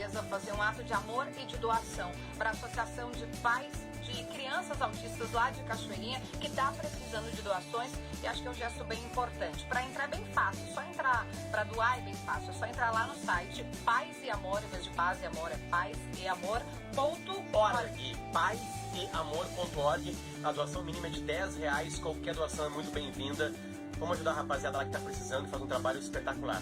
empresa fazer um ato de amor e de doação para a Associação de Pais de Crianças Autistas lá de Cachoeirinha, que está precisando de doações, e acho que é um gesto bem importante. Para entrar é bem fácil, só entrar, para doar é bem fácil, é só entrar lá no site Paz e Amor, em vez de Paz e Amor, é pazeamor.org. Pazeamor.org. A doação mínima é de R$10, qualquer doação é muito bem-vinda. Vamos ajudar a rapaziada lá que está precisando e fazer um trabalho espetacular.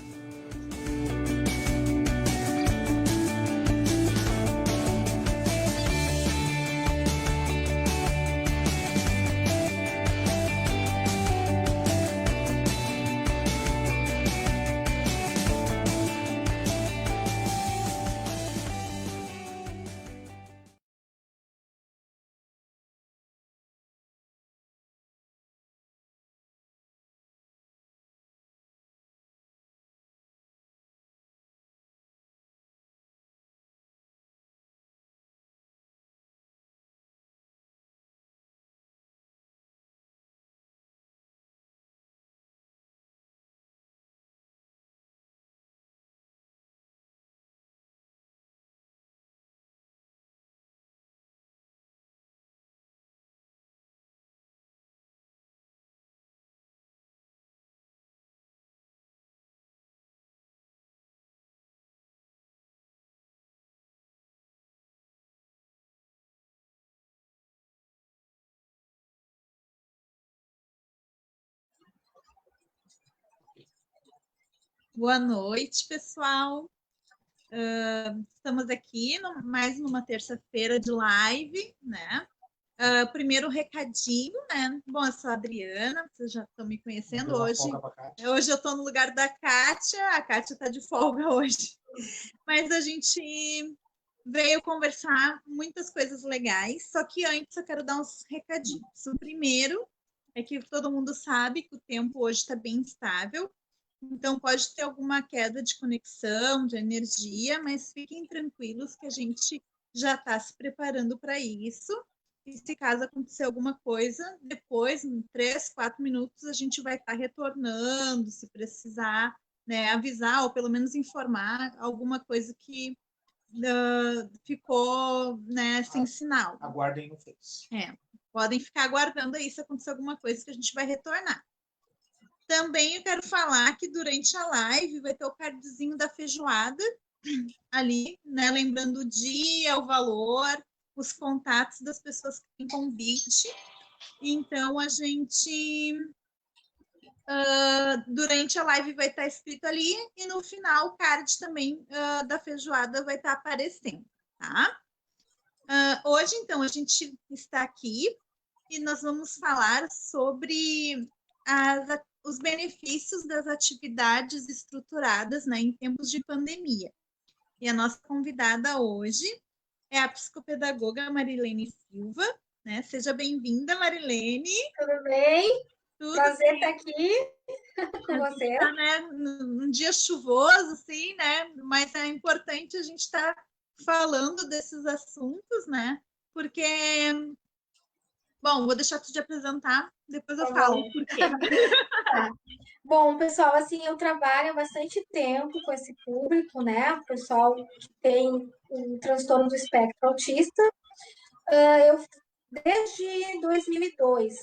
Boa noite, pessoal. Estamos aqui mais numa terça-feira de live, né? Primeiro recadinho, né? Bom, eu sou a Adriana, vocês já estão me conhecendo hoje. Hoje eu estou no lugar da Kátia, a Kátia está de folga hoje. Mas a gente veio conversar muitas coisas legais, só que antes eu quero dar uns recadinhos. O primeiro é que todo mundo sabe que o tempo hoje está bem instável, então pode ter alguma queda de conexão, de energia, mas fiquem tranquilos que a gente já está se preparando para isso. E se caso acontecer alguma coisa, depois, em 3, 4 minutos, a gente vai estar retornando, se precisar, né, avisar ou pelo menos informar alguma coisa que ficou, né, sem sinal. Aguardem no Face. Podem ficar aguardando aí se acontecer alguma coisa que a gente vai retornar. Também eu quero falar que durante a live vai ter o cardzinho da feijoada ali, né? Lembrando o dia, o valor, os contatos das pessoas que têm convite. Então, a gente, durante a live vai estar escrito ali e no final o card também da feijoada vai estar aparecendo, tá? Hoje, então, a gente está aqui e nós vamos falar sobre os benefícios das atividades estruturadas, né, em tempos de pandemia. E a nossa convidada hoje é a psicopedagoga Marilene Silva, né? Seja bem-vinda, Marilene. Tudo bem? Tudo Prazer bem. estar aqui com você. Tá, né, num dia chuvoso, assim, né? Mas é importante a gente estar falando desses assuntos, né? Porque... Bom, vou deixar tu te apresentar, depois eu falo o porquê. Tá. Bom, pessoal, assim, eu trabalho há bastante tempo com esse público, né? O pessoal que tem um transtorno do espectro autista. Eu desde 2002,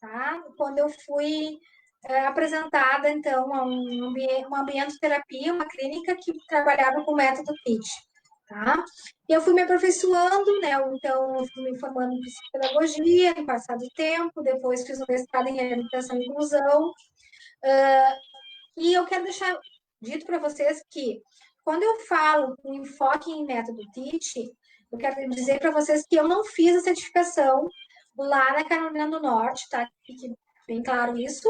tá? Quando eu fui apresentada, então, a uma ambientoterapia, uma clínica que trabalhava com o método PIT. Tá? E eu fui me aperfeiçoando, né? Então, eu fui me formando em psicopedagogia no passado do tempo, depois fiz um mestrado em reabilitação e inclusão. E eu quero deixar dito para vocês que, quando eu falo com enfoque em método TEACH, eu quero dizer para vocês que eu não fiz a certificação lá na Carolina do Norte, tá? Fique bem claro isso.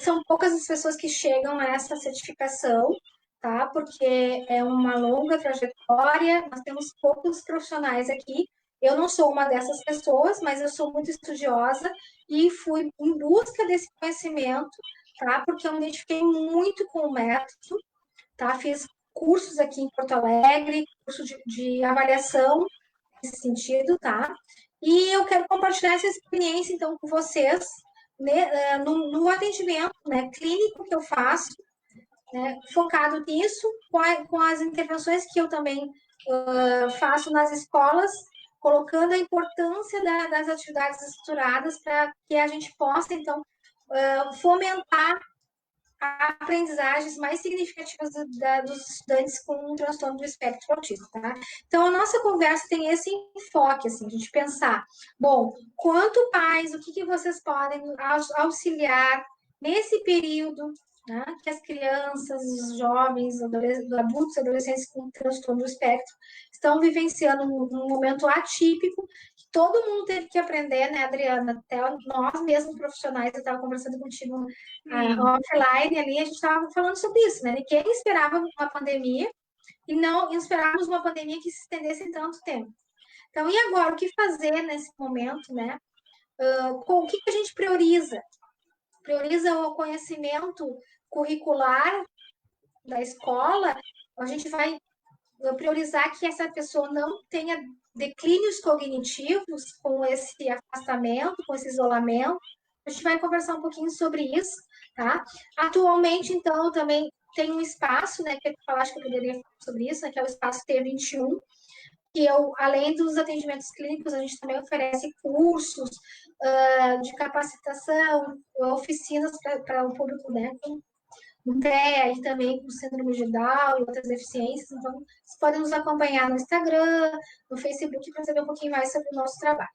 São poucas as pessoas que chegam a essa certificação, tá? Porque é uma longa trajetória, nós temos poucos profissionais aqui. Eu não sou uma dessas pessoas, mas eu sou muito estudiosa e fui em busca desse conhecimento, tá? Porque eu me identifiquei muito com o método, tá? Fiz cursos aqui em Porto Alegre, curso de avaliação nesse sentido, tá? E eu quero compartilhar essa experiência, então, com vocês, né, no atendimento, né, clínico que eu faço, né, focado nisso, com as intervenções que eu também faço nas escolas, colocando a importância das atividades estruturadas para que a gente possa, então, fomentar aprendizagens mais significativas dos estudantes com um transtorno do espectro autista, tá? Então, a nossa conversa tem esse enfoque, assim, a gente pensar, bom, quanto pais, o que vocês podem auxiliar nesse período, né, que as crianças, os jovens, adultos, adolescentes com transtorno do espectro estão vivenciando um momento atípico, que todo mundo teve que aprender, né, Adriana? Até nós mesmos profissionais, eu estava conversando contigo offline ali, a gente estava falando sobre isso, né? Ninguém esperava uma pandemia e não esperávamos uma pandemia que se estendesse em tanto tempo. Então, e agora? O que fazer nesse momento, né? O que a gente prioriza? Prioriza o conhecimento curricular da escola, a gente vai priorizar que essa pessoa não tenha declínios cognitivos com esse afastamento, com esse isolamento. A gente vai conversar um pouquinho sobre isso, tá? Atualmente, então, também tem um espaço, né, que eu acho que eu poderia falar sobre isso, né, que é o espaço T21, que além dos atendimentos clínicos, a gente também oferece cursos de capacitação, oficinas para o público, né, com TEA e também com síndrome de Down e outras deficiências. Então, vocês podem nos acompanhar no Instagram, no Facebook, para saber um pouquinho mais sobre o nosso trabalho.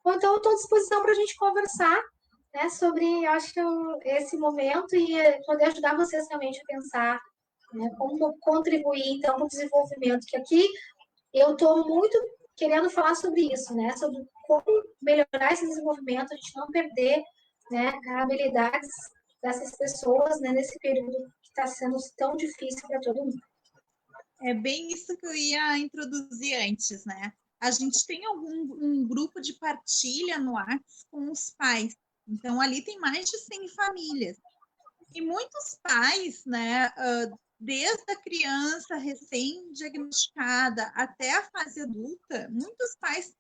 Ou então, eu estou à disposição para a gente conversar, né, sobre, acho que esse momento e poder ajudar vocês realmente a pensar, né, como contribuir, então, para o desenvolvimento, que aqui eu estou muito querendo falar sobre isso, né, sobre como melhorar esse desenvolvimento, a gente não perder, né, habilidades dessas pessoas, né, nesse período que está sendo tão difícil para todo mundo. É bem isso que eu ia introduzir antes, né? A gente tem um grupo de partilha no WhatsApp com os pais. Então, ali tem mais de 100 famílias. E muitos pais, né, desde a criança recém-diagnosticada até a fase adulta, muitos pais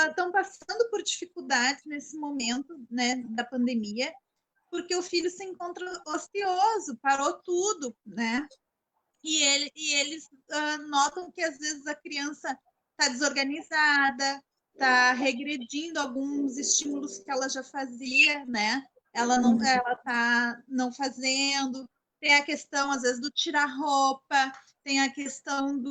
estão passando por dificuldades nesse momento, né, da pandemia, porque o filho se encontra ocioso, parou tudo, né? E eles notam que às vezes a criança está desorganizada, está regredindo alguns estímulos que ela já fazia, né? Ela está não fazendo. Tem a questão, às vezes, do tirar roupa, tem a questão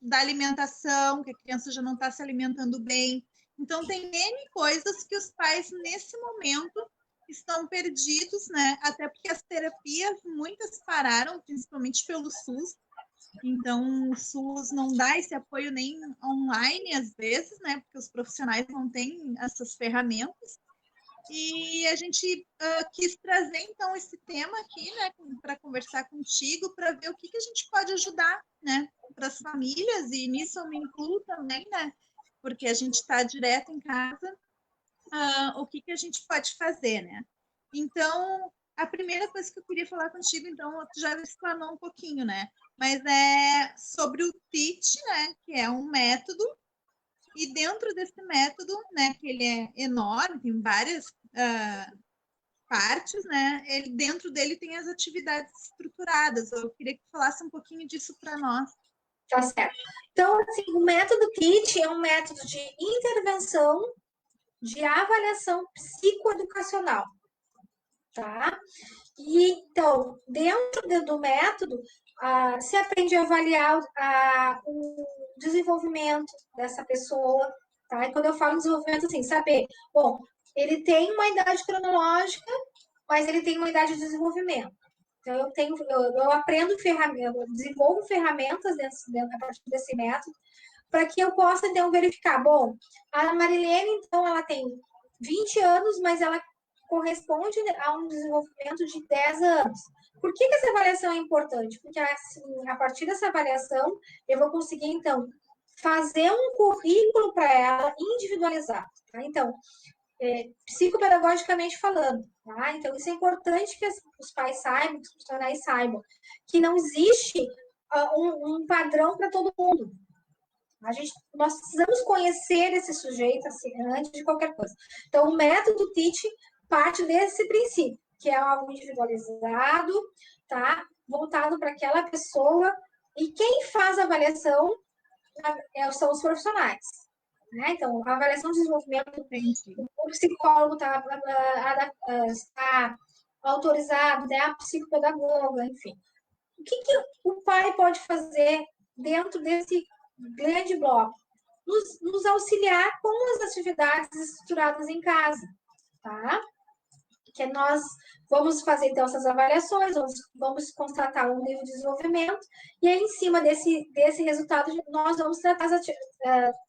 da alimentação, que a criança já não está se alimentando bem. Então, tem N coisas que os pais, nesse momento, estão perdidos, né? Até porque as terapias, muitas pararam, principalmente pelo SUS. Então, o SUS não dá esse apoio nem online, às vezes, né? Porque os profissionais não têm essas ferramentas. E a gente quis trazer, então, esse tema aqui, né? Para conversar contigo, para ver o que a gente pode ajudar, né? Para as famílias, e nisso eu me incluo também, né? Porque a gente está direto em casa. O que a gente pode fazer, né? Então, a primeira coisa que eu queria falar contigo, então, tu já explanou um pouquinho, né? Mas é sobre o TEACH, né? Que é um método, e dentro desse método, né? Que ele é enorme, tem várias partes, né? Dentro dele tem as atividades estruturadas. Eu queria que tu falasse um pouquinho disso para nós. Tá certo. Então, assim, o método TEACH é um método de intervenção de avaliação psicoeducacional, tá? E, então, dentro do método, se aprende a avaliar o desenvolvimento dessa pessoa, tá? E quando eu falo desenvolvimento, assim, saber, bom, ele tem uma idade cronológica, mas ele tem uma idade de desenvolvimento. Então, eu aprendo ferramentas, eu desenvolvo ferramentas a partir desse método, para que eu possa, então, verificar. Bom, a Marilene, então, ela tem 20 anos, mas ela corresponde a um desenvolvimento de 10 anos. Por que essa avaliação é importante? Porque, assim, a partir dessa avaliação, eu vou conseguir, então, fazer um currículo para ela individualizado. Tá? Então, psicopedagogicamente falando. Tá? Então, isso é importante que os pais saibam, que os profissionais saibam, que não existe um padrão para todo mundo. Nós precisamos conhecer esse sujeito assim, antes de qualquer coisa. Então, o método TEACH parte desse princípio, que é algo individualizado, tá? voltado para aquela pessoa, e quem faz a avaliação são os profissionais. Né? Então, a avaliação de desenvolvimento, o psicólogo está autorizado, né? A psicopedagoga, enfim. O que o pai pode fazer dentro desse grande bloco? Nos auxiliar com as atividades estruturadas em casa, tá? Que nós vamos fazer, então, essas avaliações, vamos constatar um nível de desenvolvimento, e aí, em cima desse resultado, nós vamos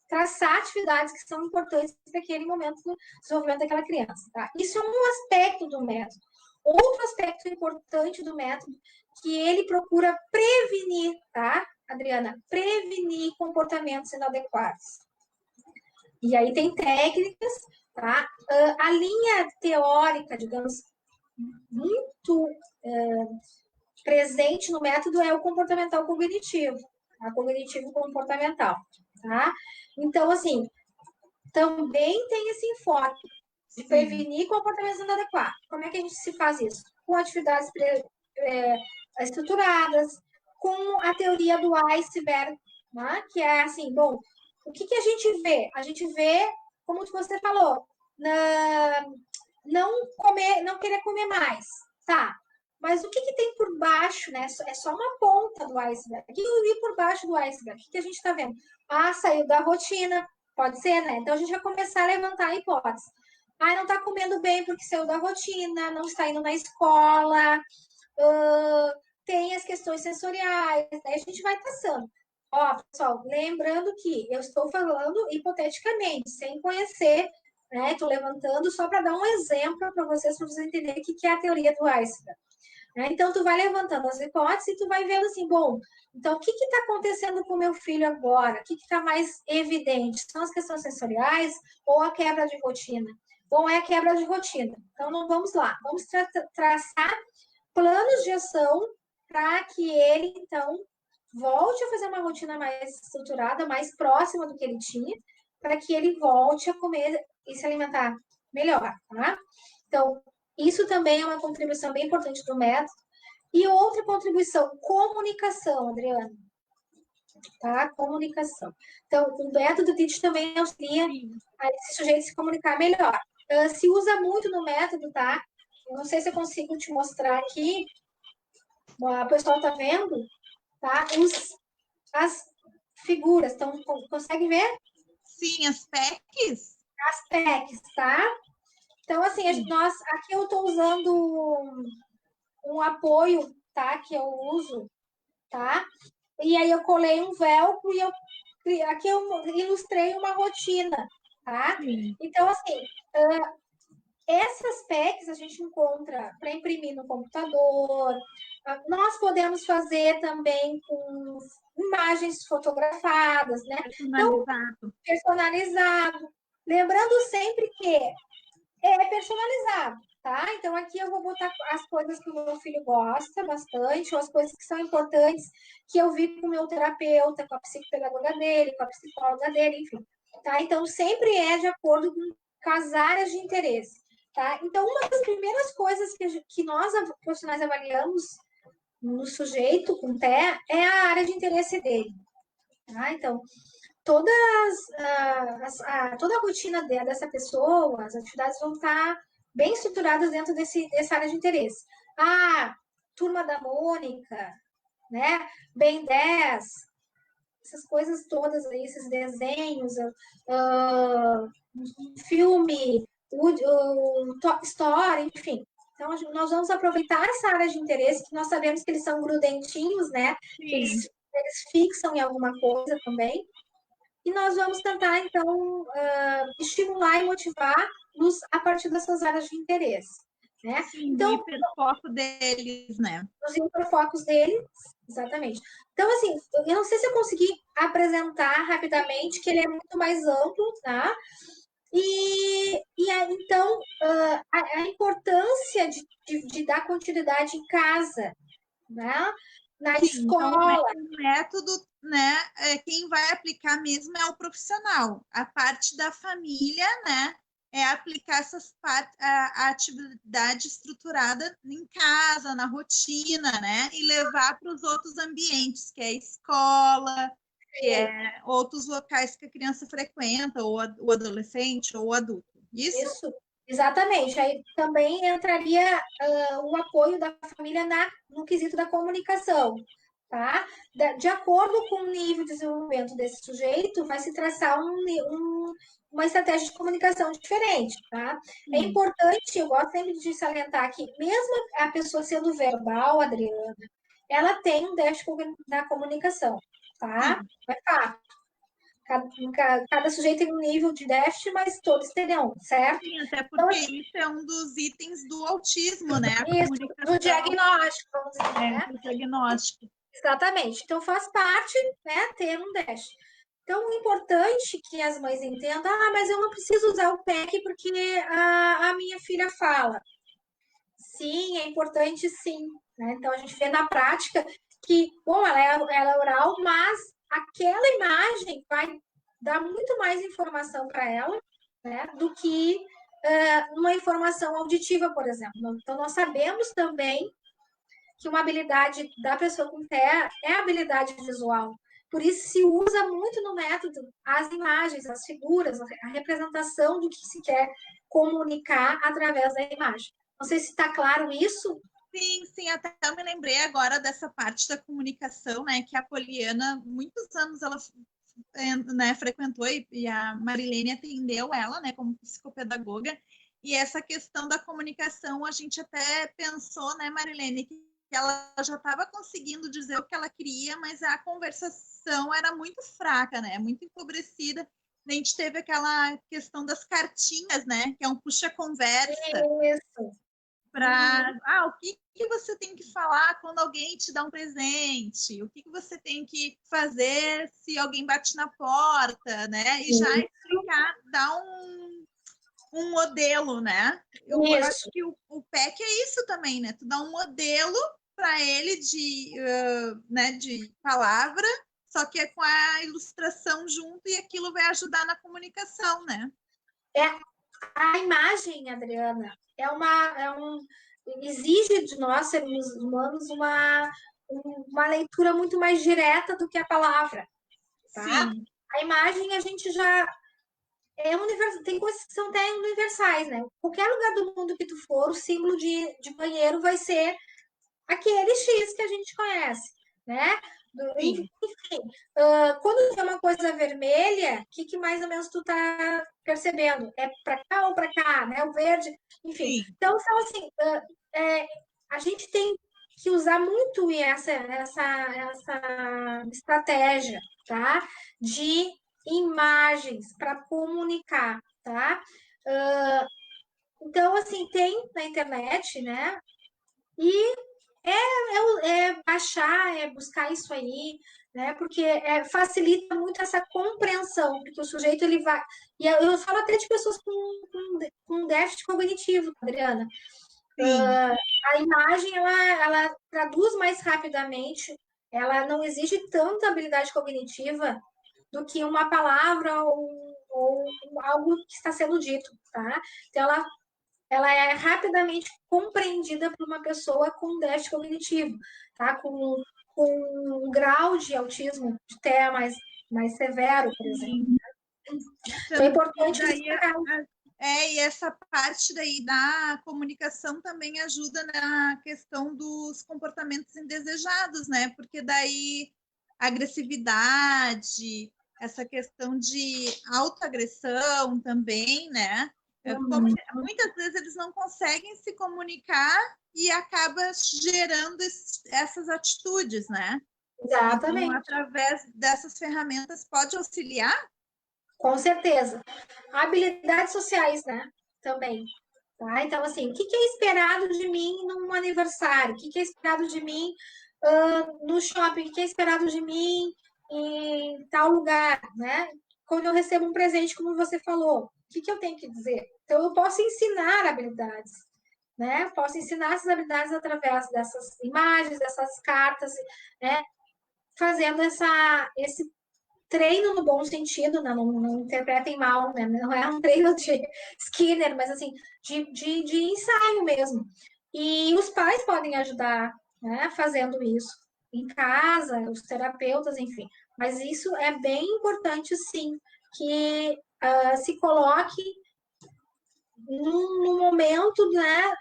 traçar atividades que são importantes para aquele momento do desenvolvimento daquela criança, tá? Isso é um aspecto do método. Outro aspecto importante do método, que ele procura prevenir, tá, Adriana? Prevenir comportamentos inadequados. E aí tem técnicas, tá? A linha teórica, digamos, muito presente no método é o comportamental cognitivo, a cognitivo comportamental, tá? Então, assim, também tem esse enfoque de prevenir comportamentos inadequados. Como é que a gente se faz isso? Com atividades estruturadas, com a teoria do iceberg, né? Que é assim, bom, o que a gente vê? A gente vê, como você falou, não querer comer mais, tá? Mas o que tem por baixo, né? É só uma ponta do iceberg. E por baixo do iceberg, o que a gente está vendo? Saiu da rotina, pode ser, né? Então a gente vai começar a levantar a hipótese. Não está comendo bem porque saiu da rotina, não está indo na escola, tem as questões sensoriais, né? A gente vai passando. Ó, pessoal, lembrando que eu estou falando hipoteticamente, sem conhecer, né? Estou levantando só para dar um exemplo para vocês entenderem o que é a teoria do iceberg. Então, tu vai levantando as hipóteses e tu vai vendo assim, bom, então o que está acontecendo com o meu filho agora? O que está mais evidente? São as questões sensoriais ou a quebra de rotina? Bom, é a quebra de rotina. Então, não vamos lá. Vamos traçar planos de ação para que ele, então, volte a fazer uma rotina mais estruturada, mais próxima do que ele tinha, para que ele volte a comer e se alimentar melhor, tá? Então, isso também é uma contribuição bem importante do método. E outra contribuição, comunicação, Adriana. Tá? Comunicação. Então, o método TEACH também auxilia a esse sujeito se comunicar melhor. Se usa muito no método, tá? Eu não sei se eu consigo te mostrar aqui. A pessoa tá vendo, tá? As figuras, então, consegue ver? Sim, as PECs. As PECs, tá? Então, assim, aqui eu estou usando um apoio, tá? Que eu uso, tá? E aí eu colei um velcro e aqui eu ilustrei uma rotina, tá? Então, assim, essas PECs a gente encontra para imprimir no computador. Nós podemos fazer também com imagens fotografadas, né? Então, personalizado. Lembrando sempre que é personalizado, tá? Então, aqui eu vou botar as coisas que o meu filho gosta bastante, ou as coisas que são importantes, que eu vi com o meu terapeuta, com a psicopedagoga dele, com a psicóloga dele, enfim. Tá? Então, sempre é de acordo com as áreas de interesse, tá? Então, uma das primeiras coisas que nós, profissionais, avaliamos no sujeito com TEA é a área de interesse dele, tá? Então, toda a rotina dessa pessoa, as atividades vão estar bem estruturadas dentro dessa área de interesse. Turma da Mônica, né? Ben 10, essas coisas todas aí, esses desenhos, filme, Top Story, enfim. Então, nós vamos aproveitar essa área de interesse, que nós sabemos que eles são grudentinhos, né? Eles fixam em alguma coisa também. E nós vamos tentar, então, estimular e motivar-nos a partir dessas áreas de interesse. Né? Sim, então, o hiperfoco deles, né? Os hiperfocos deles, exatamente. Então, assim, eu não sei se eu consegui apresentar rapidamente, que ele é muito mais amplo, tá? E aí, então, a importância de dar continuidade em casa, né? Na escola. Então, o método, né? Quem vai aplicar mesmo é o profissional. A parte da família, né? é aplicar a atividade estruturada em casa, na rotina, né? E levar para os outros ambientes, que é a escola, que é outros locais que a criança frequenta, ou o adolescente, ou o adulto. Isso, exatamente. Aí também entraria o apoio da família no quesito da comunicação, tá? De acordo com o nível de desenvolvimento desse sujeito, vai se traçar uma estratégia de comunicação diferente, tá? É importante, eu gosto sempre de salientar que, mesmo a pessoa sendo verbal, Adriana, ela tem um déficit na comunicação, tá? É fato. Cada sujeito tem um nível de déficit, mas todos terão, certo? Sim, até porque Então, isso é um dos itens do autismo, né? A isso, comunicação. do diagnóstico, vamos dizer, né? Do diagnóstico. Exatamente. Então, faz parte, né, ter um déficit. Então, o importante que as mães entendam, mas eu não preciso usar o PEC porque a minha filha fala. Sim, é importante sim. Né? Então, a gente vê na prática que, bom, ela é oral, mas aquela imagem vai dar muito mais informação para ela, né, do que uma informação auditiva, por exemplo. Então, nós sabemos também que uma habilidade da pessoa com TEA é a habilidade visual. Por isso se usa muito no método as imagens, as figuras, a representação do que se quer comunicar através da imagem. Não sei se está claro isso. Sim, até eu me lembrei agora dessa parte da comunicação, né, que a Poliana, muitos anos ela né, frequentou e a Marilene atendeu ela, né, como psicopedagoga, e essa questão da comunicação, a gente até pensou, né, Marilene, que ela já estava conseguindo dizer o que ela queria, mas a conversação era muito fraca, né, muito empobrecida. A gente teve aquela questão das cartinhas, né, que é um puxa-conversa. Isso. Para o que você tem que falar quando alguém te dá um presente, o que você tem que fazer se alguém bate na porta, né? E já explicar, dar um modelo, né? Eu acho que o PEC é isso também, né? Tu dá um modelo para ele né, de palavra, só que é com a ilustração junto e aquilo vai ajudar na comunicação, né? A imagem, Adriana, exige de nós, seres humanos, uma leitura muito mais direta do que a palavra. Tá? Sim. A imagem a gente já tem coisas que são até universais, né? Qualquer lugar do mundo que tu for, o símbolo de banheiro vai ser aquele X que a gente conhece, né? Enfim, quando tem uma coisa vermelha, o que mais ou menos tu tá percebendo? É para cá ou para cá, né? O verde, enfim. Sim. Então, assim, a gente tem que usar muito essa estratégia, tá? De imagens para comunicar, tá? Então, assim, tem na internet, né? E baixar, buscar isso aí, né? Porque facilita muito essa compreensão, porque o sujeito ele vai. E eu falo até de pessoas com déficit cognitivo, Adriana. A imagem ela traduz mais rapidamente, ela não exige tanta habilidade cognitiva do que uma palavra ou algo que está sendo dito, tá? Então ela é rapidamente compreendida por uma pessoa com déficit cognitivo, tá? Com um grau de autismo de TEA mais severo, por exemplo. Então é importante destacar. E essa parte daí da comunicação também ajuda na questão dos comportamentos indesejados, né? Porque daí agressividade, essa questão de autoagressão também, né? Muitas vezes eles não conseguem se comunicar e acaba gerando essas atitudes, né? Exatamente. Então, através dessas ferramentas, pode auxiliar? Com certeza. Habilidades sociais, né? Também. Tá? Então, assim, o que é esperado de mim num aniversário? O que é esperado de mim no shopping? O que é esperado de mim em tal lugar, né? Quando eu recebo um presente, como você falou, o que eu tenho que dizer? Então, eu posso ensinar habilidades, né? Posso ensinar essas habilidades através dessas imagens, dessas cartas, né? Fazendo esse treino no bom sentido, né? Não interpretem mal, né? Não é um treino de Skinner, mas assim, de ensaio mesmo. E os pais podem ajudar, né, fazendo isso em casa, os terapeutas, enfim. Mas isso é bem importante, sim, que se coloque num momento, né,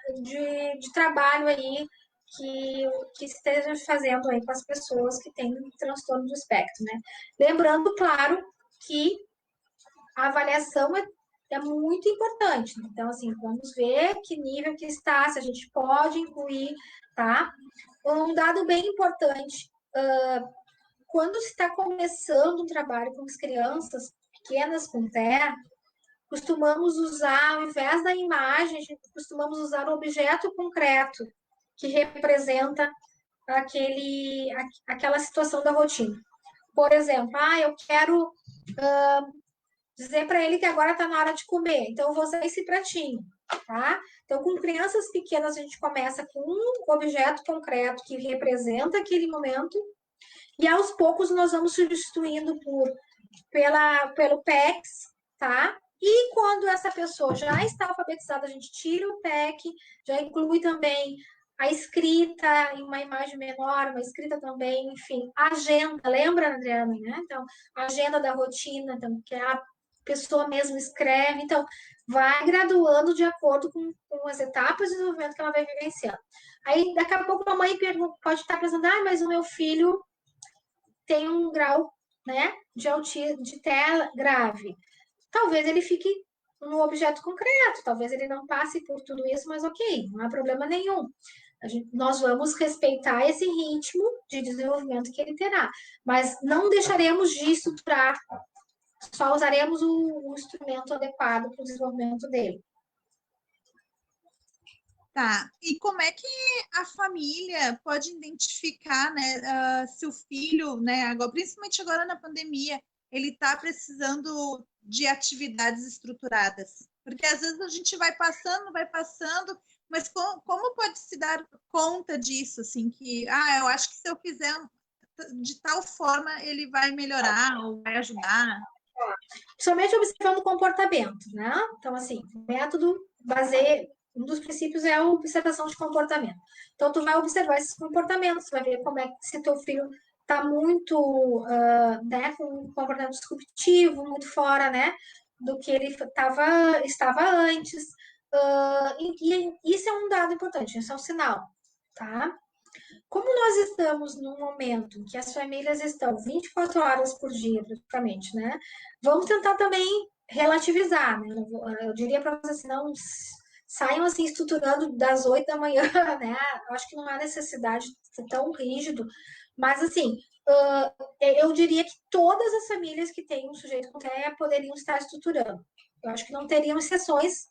de trabalho aí que esteja fazendo aí com as pessoas que têm transtorno do espectro, né? Lembrando, claro, que a avaliação é muito importante. Então, assim, vamos ver que nível que está, se a gente pode incluir, tá? Um dado bem importante, quando se está começando um trabalho com as crianças pequenas com TEA, costumamos usar, ao invés da imagem, a gente costumamos usar o objeto concreto que representa aquela situação da rotina. Por exemplo, eu quero dizer para ele que agora está na hora de comer, então eu vou usar esse pratinho, tá? Então, com crianças pequenas, a gente começa com um objeto concreto que representa aquele momento, e aos poucos nós vamos substituindo pelo PECs, tá? E quando essa pessoa já está alfabetizada, a gente tira o PEC, já inclui também a escrita em uma imagem menor, uma escrita também, enfim, a agenda, lembra, Adriana, né? Então, a agenda da rotina, então, que a pessoa mesmo escreve, então, vai graduando de acordo com as etapas de desenvolvimento que ela vai vivenciando. Aí, daqui a pouco, a mãe pode estar pensando, mas o meu filho tem um grau, né, de TEA grave. Talvez ele fique no objeto concreto, talvez ele não passe por tudo isso, mas ok, não há problema nenhum. Nós vamos respeitar esse ritmo de desenvolvimento que ele terá, mas não deixaremos de estruturar, só usaremos o instrumento adequado para o desenvolvimento dele. Tá, e como é que a família pode identificar, né, se o filho, né, agora, principalmente agora na pandemia, ele está precisando de atividades estruturadas? Porque às vezes a gente vai passando, mas como pode se dar conta disso, assim, que, eu acho que se eu fizer de tal forma, ele vai melhorar ou vai ajudar? Principalmente observando o comportamento, né? Então, assim, o método baseia, um dos princípios é a observação de comportamento. Então, tu vai observar esses comportamentos, vai ver como é que se teu filho está muito, né, com um comportamento disruptivo, muito fora, né, do que ele estava antes. E isso é um dado importante, isso é um sinal, tá? Como nós estamos num momento em que as famílias estão 24 horas por dia, praticamente, né? Vamos tentar também relativizar, né? Eu diria para vocês assim, não saiam assim estruturando das 8 da manhã, né? Eu acho que não há necessidade de ser tão rígido, mas assim, eu diria que todas as famílias que têm um sujeito com TEA poderiam estar estruturando. Eu acho que não teriam exceções,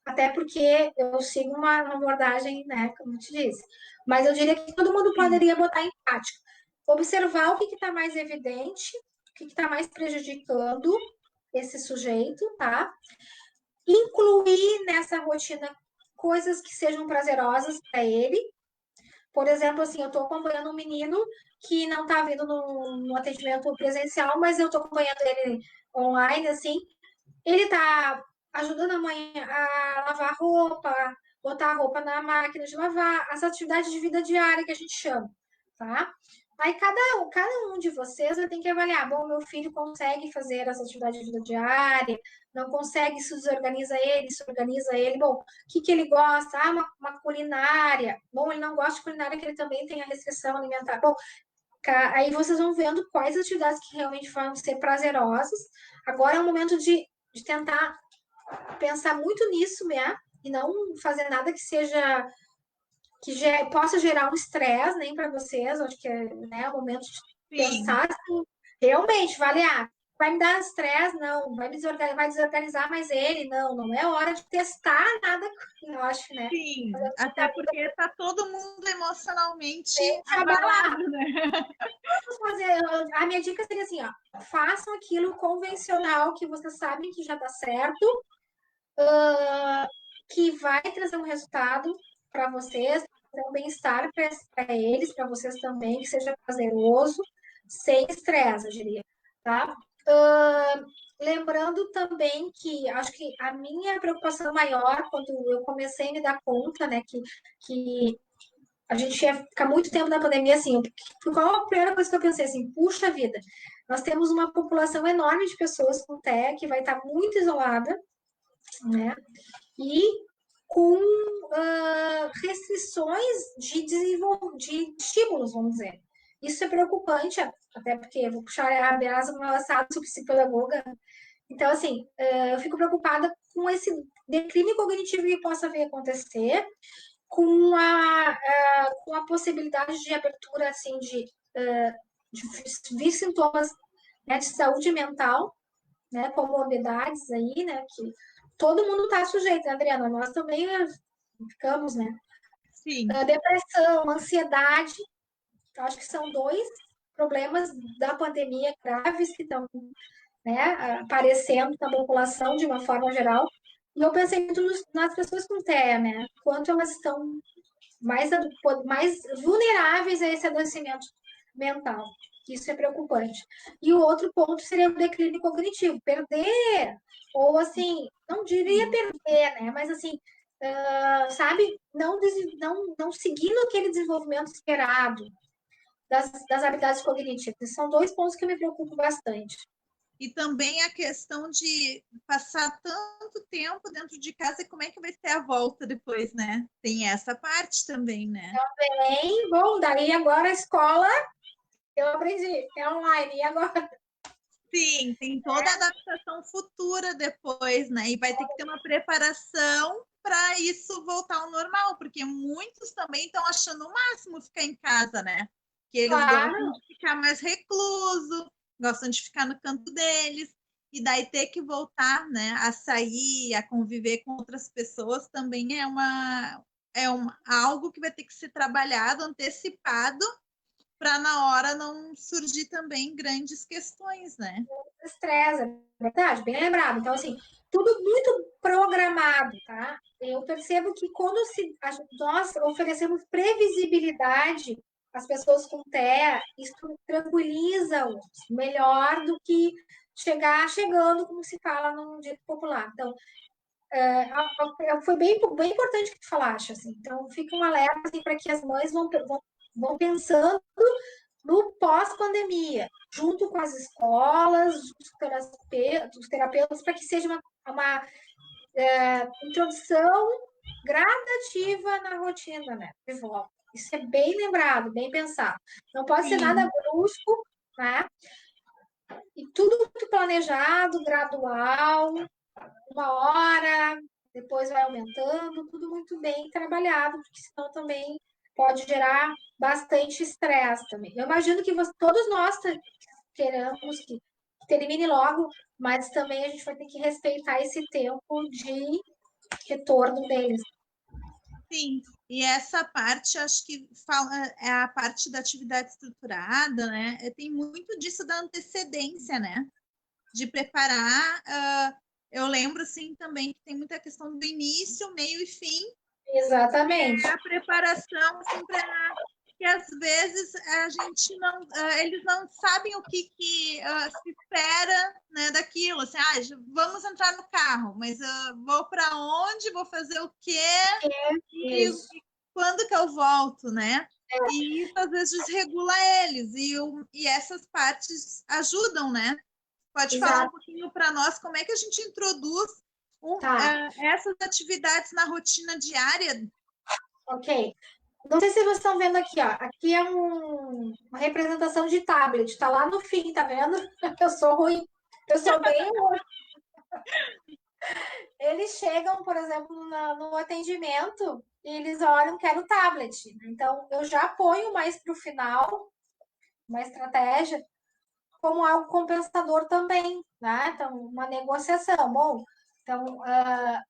até porque eu sigo uma abordagem, né, como eu te disse. Mas eu diria que todo mundo poderia botar em prática. Observar o que está mais evidente, o que está mais prejudicando esse sujeito, tá? Incluir nessa rotina coisas que sejam prazerosas para ele. Por exemplo, assim, eu estou acompanhando um menino que não está vindo no atendimento presencial, mas eu estou acompanhando ele online, assim. Ele está ajudando a mãe a lavar roupa, botar a roupa na máquina de lavar, as atividades de vida diária que a gente chama, tá? Aí cada um de vocês vai ter que avaliar, bom, meu filho consegue fazer essa atividade de vida diária, não consegue, se desorganiza ele, se organiza ele, bom, o que ele gosta? Uma culinária, bom, ele não gosta de culinária, que ele também tem a restrição alimentar, bom, aí vocês vão vendo quais atividades que realmente vão ser prazerosas. Agora é o momento de tentar pensar muito nisso, né? E não fazer nada que possa gerar um estresse nem para vocês. Acho que é, né, o momento de pensar assim, realmente, vai me dar estresse? Não. Vai desorganizar mais ele? Não é hora de testar nada, eu acho, né? Sim, até porque está todo mundo emocionalmente abalado, né? A minha dica seria assim, ó, façam aquilo convencional que vocês sabem que já dá certo, que vai trazer um resultado para vocês, um bem-estar para eles, para vocês também, que seja prazeroso, sem estresse, eu diria. tá? Lembrando também que acho que a minha preocupação maior quando eu comecei a me dar conta, né, que a gente ia ficar muito tempo na pandemia, assim, qual a primeira coisa que eu pensei, assim, puxa vida, nós temos uma população enorme de pessoas com TEA que vai estar muito isolada, né, e com restrições de estímulos, vamos dizer. Isso é preocupante, até porque eu vou puxar a Beasa no meu assado, sou psicopedagoga. Então, assim, eu fico preocupada com esse declínio cognitivo que possa vir a acontecer, com a possibilidade de abertura, assim, de vir sintomas, né, de saúde mental, né, comorbidades aí, né, que todo mundo está sujeito, né, Adriana? Nós também ficamos, né? Sim. Depressão, ansiedade, eu acho que são 2 problemas da pandemia graves que estão, né, aparecendo na população de uma forma geral. E eu pensei muito nas pessoas com TEA, né? Quanto elas estão mais vulneráveis a esse adoecimento mental. Isso é preocupante. E o outro ponto seria o declínio cognitivo, perder, ou assim, não diria perder, né? Mas assim, sabe, não seguindo aquele desenvolvimento esperado das habilidades cognitivas. São 2 pontos que eu me preocupo bastante. E também a questão de passar tanto tempo dentro de casa e como é que vai ser a volta depois, né? Tem essa parte também, né? Também, bom, daí agora a escola, eu aprendi, é online, e agora? Sim, tem toda a adaptação futura depois, né? E vai ter que ter uma preparação para isso voltar ao normal, porque muitos também estão achando o máximo ficar em casa, né? Que eles gostam de ficar mais recluso, gostam de ficar no canto deles, e daí ter que voltar, né, a sair, a conviver com outras pessoas também é algo que vai ter que ser trabalhado, antecipado, para na hora não surgir também grandes questões, né? Estresse, é verdade, bem lembrado. Então, assim, tudo muito programado, tá? Eu percebo que quando nós oferecemos previsibilidade às pessoas com TEA, isso tranquiliza-os melhor do que chegando, como se fala num dito popular. Então, foi bem importante que tu falaste, assim. Então, fica um alerta assim, para que as mães vão pensando no pós-pandemia, junto com as escolas, os terapeutas, para que seja uma introdução gradativa na rotina, né? De volta. Isso é bem lembrado, bem pensado. Não pode ser nada brusco, né? E tudo muito planejado, gradual, 1 hora, depois vai aumentando, tudo muito bem trabalhado, porque senão também pode gerar bastante estresse também. Eu imagino que todos nós queremos que termine logo, mas também a gente vai ter que respeitar esse tempo de retorno deles. Sim, e essa parte, acho que é a parte da atividade estruturada, né? Tem muito disso da antecedência, né? De preparar. Eu lembro, assim, também que tem muita questão do início, meio e fim. Exatamente. A preparação, assim, que às vezes a gente não, eles não sabem o que se espera, né, daquilo, assim, vamos entrar no carro, mas vou para onde, vou fazer o quê, e quando que eu volto, né? E isso às vezes desregula eles, e essas partes ajudam, né? Pode falar um pouquinho para nós como é que a gente introduz essas atividades na rotina diária? Ok. Não sei se vocês estão vendo aqui, ó. Aqui é uma representação de tablet. Está lá no fim, tá vendo? Eu sou ruim. Eu sou bem ruim. Eles chegam, por exemplo, no atendimento e eles olham, quero tablet. Então, eu já ponho mais para o final, uma estratégia, como algo compensador também, né? Então, uma negociação. Bom, então,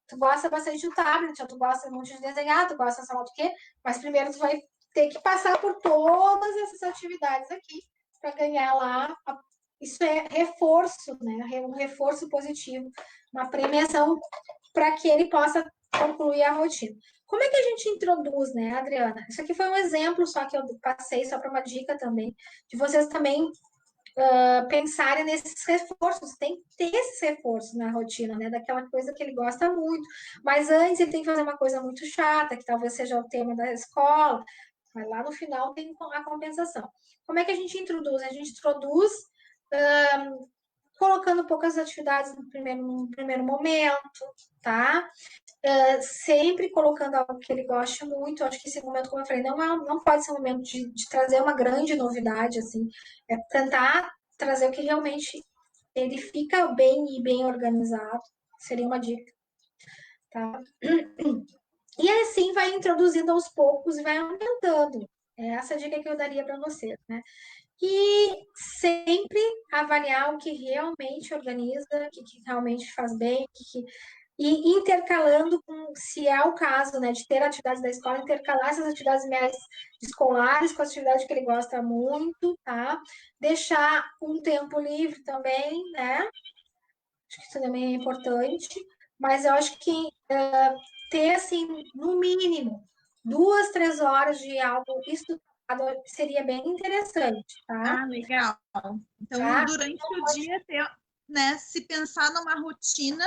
tu gosta bastante do tablet, ou tu gosta muito de desenhar, tu gosta, sei lá do quê, mas primeiro tu vai ter que passar por todas essas atividades aqui para ganhar lá. Isso é reforço, né? Um reforço positivo, uma premiação para que ele possa concluir a rotina. Como é que a gente introduz, né, Adriana? Isso aqui foi um exemplo só que eu passei, só para uma dica também, de vocês também pensarem nesses reforços, tem que ter esses reforços na rotina, né? Daquela coisa que ele gosta muito. Mas antes ele tem que fazer uma coisa muito chata, que talvez seja o tema da escola, mas lá no final tem a compensação. Como é que a gente introduz? A gente introduz colocando poucas atividades no primeiro momento, tá? Sempre colocando algo que ele goste muito. Acho que esse momento, como eu falei, não pode ser um momento de trazer uma grande novidade, assim. É tentar trazer o que realmente ele fica bem e bem organizado. Seria uma dica, tá? E assim vai introduzindo aos poucos e vai aumentando. Essa é a dica que eu daria para vocês, né? E sempre avaliar o que realmente organiza, o que realmente faz bem, e intercalando com, se é o caso, né, de ter atividades da escola, intercalar essas atividades mais escolares com a atividade que ele gosta muito, tá? Deixar um tempo livre também, né? Acho que isso também é importante, mas eu acho que ter, assim, no mínimo, 2, 3 horas de algo estudado seria bem interessante, tá? Ah, legal. Então, Tá? durante o dia, ter, né, se pensar numa rotina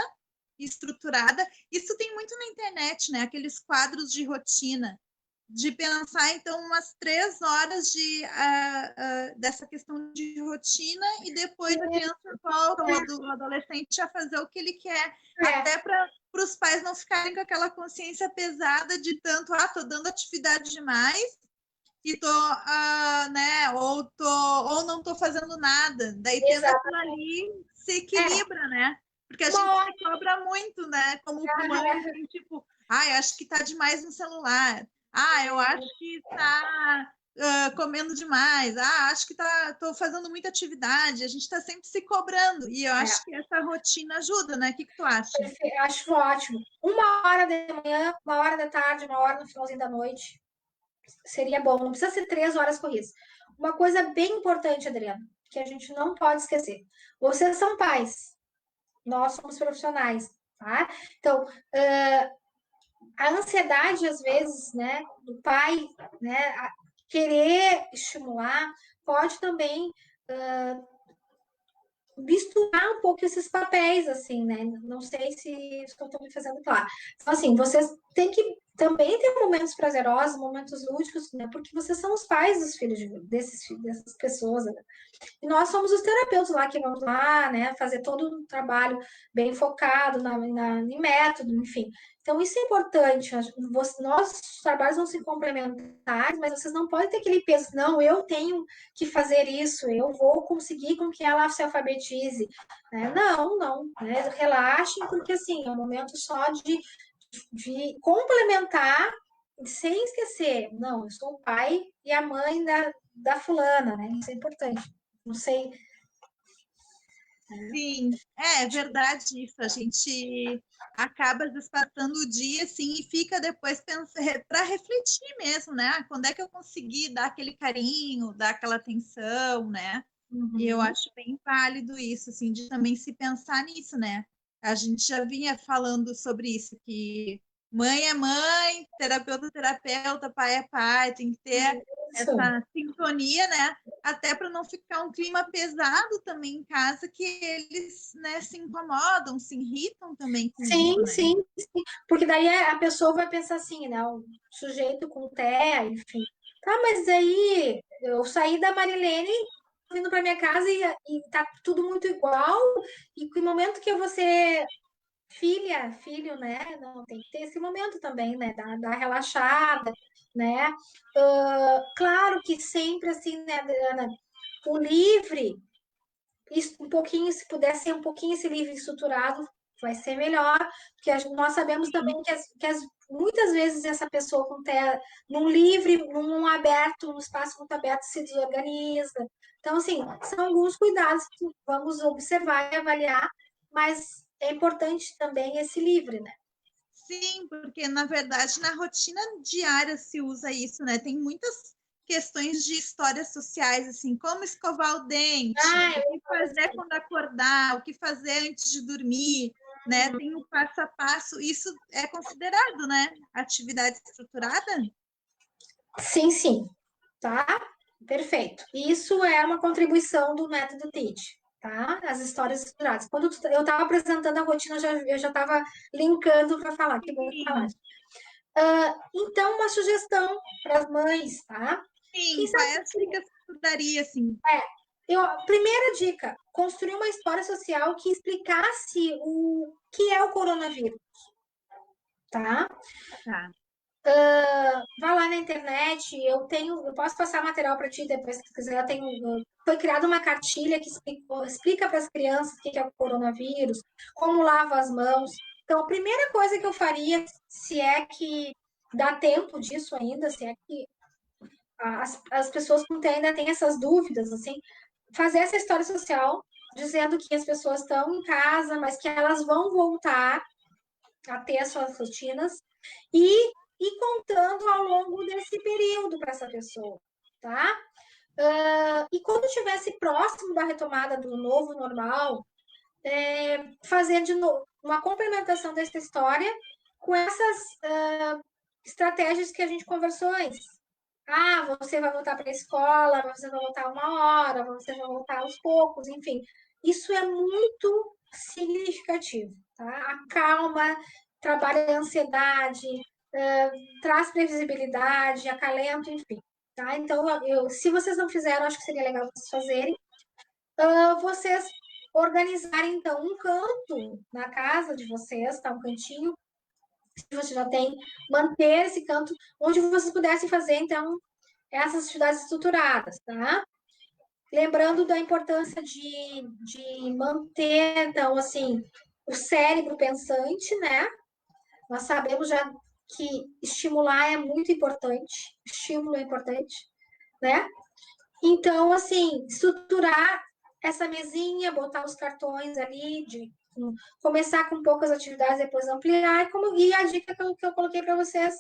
estruturada, isso tem muito na internet, né? Aqueles quadros de rotina, de pensar, então, umas 3 horas dessa questão de rotina e depois a criança volta, o adolescente, a fazer o que ele quer, até para os pais não ficarem com aquela consciência pesada de tanto, tô dando atividade demais, e né, ou não tô fazendo nada. Daí tenta aquilo ali se equilibra, né? Porque a gente se cobra muito, né? Como mãe, assim, tipo, eu acho que tá demais no celular. Eu acho que tá comendo demais. Acho que tô fazendo muita atividade. A gente tá sempre se cobrando. E eu acho que essa rotina ajuda, né? O que tu acha? Acho ótimo. 1 hora de manhã, 1 hora da tarde, 1 hora no finalzinho da noite. Seria bom, não precisa ser 3 horas corridas. Uma coisa bem importante, Adriana, que a gente não pode esquecer. Vocês são pais, nós somos profissionais, tá? Então, a ansiedade, às vezes, né, do pai, né, querer estimular, pode também misturar um pouco esses papéis, assim, né? Não sei se estou me fazendo claro. Então, assim, vocês têm que também ter momentos prazerosos, momentos lúdicos, né? Porque vocês são os pais dos filhos dessas pessoas, né? E nós somos os terapeutas lá que vamos lá, né? Fazer todo um trabalho bem focado em método, enfim. Então, isso é importante. Nossos trabalhos vão se complementar, mas vocês não podem ter aquele peso, não, eu tenho que fazer isso, eu vou conseguir com que ela se alfabetize. Né? Não, né? Relaxem, porque assim, é um momento só de complementar, sem esquecer, não, eu sou o pai e a mãe da fulana, né? Isso é importante. Não sei. Sim, é verdade isso. A gente acaba passando o dia assim e fica depois para refletir mesmo, né? Quando é que eu consegui dar aquele carinho, dar aquela atenção, né? E eu acho bem válido isso, assim, de também se pensar nisso, né? A gente já vinha falando sobre isso, que mãe é mãe, terapeuta é terapeuta, pai é pai, tem que ter essa sintonia, né? Até para não ficar um clima pesado também em casa, que eles, né, se incomodam, se irritam também com isso, né? Sim. Porque daí a pessoa vai pensar assim, né? O sujeito com TEA, enfim. Tá, mas aí eu saí da Marilene vindo para minha casa e tá tudo muito igual. E que momento que eu vou ser filho, né? Não, tem que ter esse momento também, né? Da relaxada, né? Claro que sempre assim, né, Ana? O livre, um pouquinho, se puder ser um pouquinho esse livre estruturado, vai ser melhor, porque nós sabemos também que muitas vezes essa pessoa com TEA, num livre, num aberto, num espaço muito aberto, se desorganiza. Então, assim, são alguns cuidados que vamos observar e avaliar, mas é importante também esse livre, né? Sim, porque na verdade na rotina diária se usa isso, né? Tem muitas questões de histórias sociais, assim, como escovar o dente, o que fazer quando acordar, o que fazer antes de dormir, né? Tem o passo a passo. Isso é considerado, né? Atividade estruturada? Sim, tá? Perfeito. Isso é uma contribuição do método TEACH, tá? As histórias estruturadas. Quando eu estava apresentando a rotina, eu já estava linkando para falar. Que bom que falaste. Então, uma sugestão para as mães, tá? Sim, quais as dicas que tu daria, assim? Primeira dica, construir uma história social que explicasse o que é o coronavírus, tá? Tá. Vá lá na internet, eu posso passar material para ti depois, se quiser. Foi criada uma cartilha que explica para as crianças o que é o coronavírus, como lava as mãos. Então, a primeira coisa que eu faria, se é que dá tempo disso ainda, se é que as pessoas ainda têm essas dúvidas, assim, fazer essa história social, dizendo que as pessoas estão em casa, mas que elas vão voltar a ter as suas rotinas e contando ao longo desse período para essa pessoa, tá? E quando estivesse próximo da retomada do novo normal, fazer de novo uma complementação dessa história com essas estratégias que a gente conversou antes. Você vai voltar para a escola, você vai voltar 1 hora, você vai voltar aos poucos, enfim. Isso é muito significativo, tá? Acalma, trabalha a ansiedade, traz previsibilidade, acalento, enfim. Tá? Então, se vocês não fizeram, acho que seria legal vocês fazerem. Vocês organizarem, então, um canto na casa de vocês, tá? Um cantinho, se você já tem, manter esse canto onde vocês pudessem fazer, então, essas atividades estruturadas, tá? Lembrando da importância de manter, então, assim, o cérebro pensante, né? Nós sabemos já que estimular é muito importante, estímulo é importante, né? Então, assim, estruturar essa mesinha, botar os cartões ali, começar com poucas atividades, depois ampliar, e a dica que eu coloquei para vocês,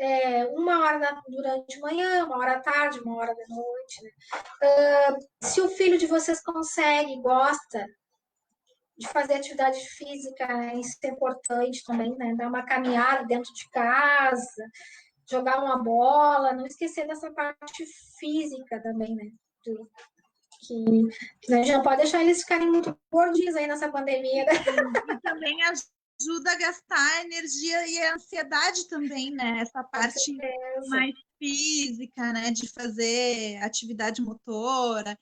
1 hora durante a manhã, 1 hora à tarde, 1 hora da noite, né? Se o filho de vocês consegue, gosta de fazer atividade física, isso é importante também, né? Dar uma caminhada dentro de casa, jogar uma bola, não esquecer dessa parte física também, né? Que a gente não pode deixar eles ficarem muito gordinhos aí nessa pandemia. Né? E também ajuda a gastar energia e a ansiedade também, né? Essa parte mais física, né? De fazer atividade motora.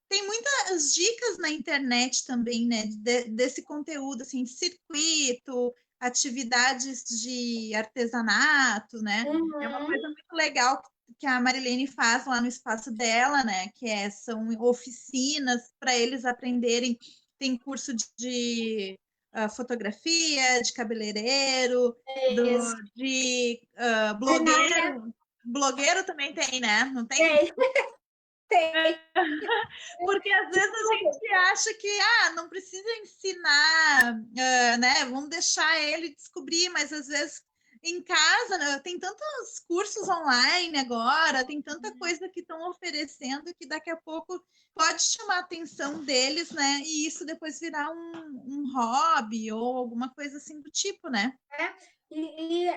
Tem muitas dicas na internet também, né? Desse conteúdo, assim, circuito, atividades de artesanato, né? Uhum. É uma coisa muito legal que a Marilene faz lá no espaço dela, né? Que são oficinas para eles aprenderem. Tem curso de fotografia, de cabeleireiro, de blogueiro. Blogueiro também tem, né? Não tem? Tem. Porque às vezes a gente acha que não precisa ensinar, né? Vamos deixar ele descobrir, mas às vezes em casa, né, tem tantos cursos online agora, tem tanta coisa que estão oferecendo que daqui a pouco pode chamar a atenção deles, né? E isso depois virar um hobby ou alguma coisa assim do tipo, né? E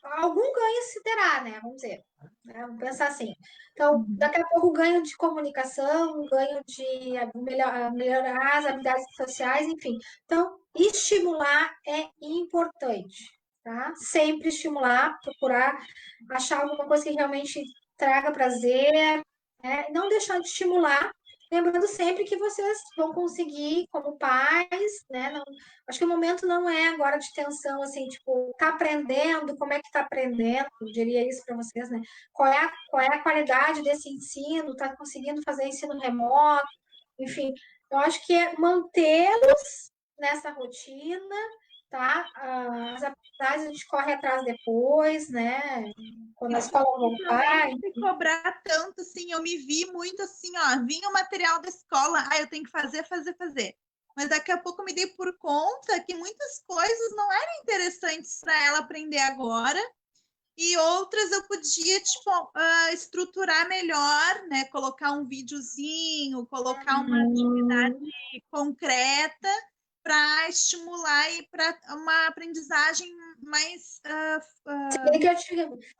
algum ganho se terá, né? Vamos dizer. Né? Vamos pensar assim. Então, daqui a pouco, ganho de comunicação, ganho de melhorar as habilidades sociais, enfim. Então, estimular é importante, tá? Sempre estimular, procurar achar alguma coisa que realmente traga prazer, né? Não deixar de estimular, lembrando sempre que vocês vão conseguir, como pais, né? Não, acho que o momento não é agora de tensão, assim, tipo, tá aprendendo, como é que tá aprendendo? Eu diria isso para vocês, né? Qual é a qualidade desse ensino? Tá conseguindo fazer ensino remoto? Enfim, eu acho que é mantê-los nessa rotina, tá? As atividades a gente corre atrás depois, né? Quando a escola voltar. Não se cobrar tanto, assim, eu me vi muito assim, ó, vinha o material da escola, eu tenho que fazer. Mas daqui a pouco me dei por conta que muitas coisas não eram interessantes para ela aprender agora e outras eu podia, tipo, estruturar melhor, né? Colocar um videozinho, colocar uma atividade concreta para estimular e para uma aprendizagem mais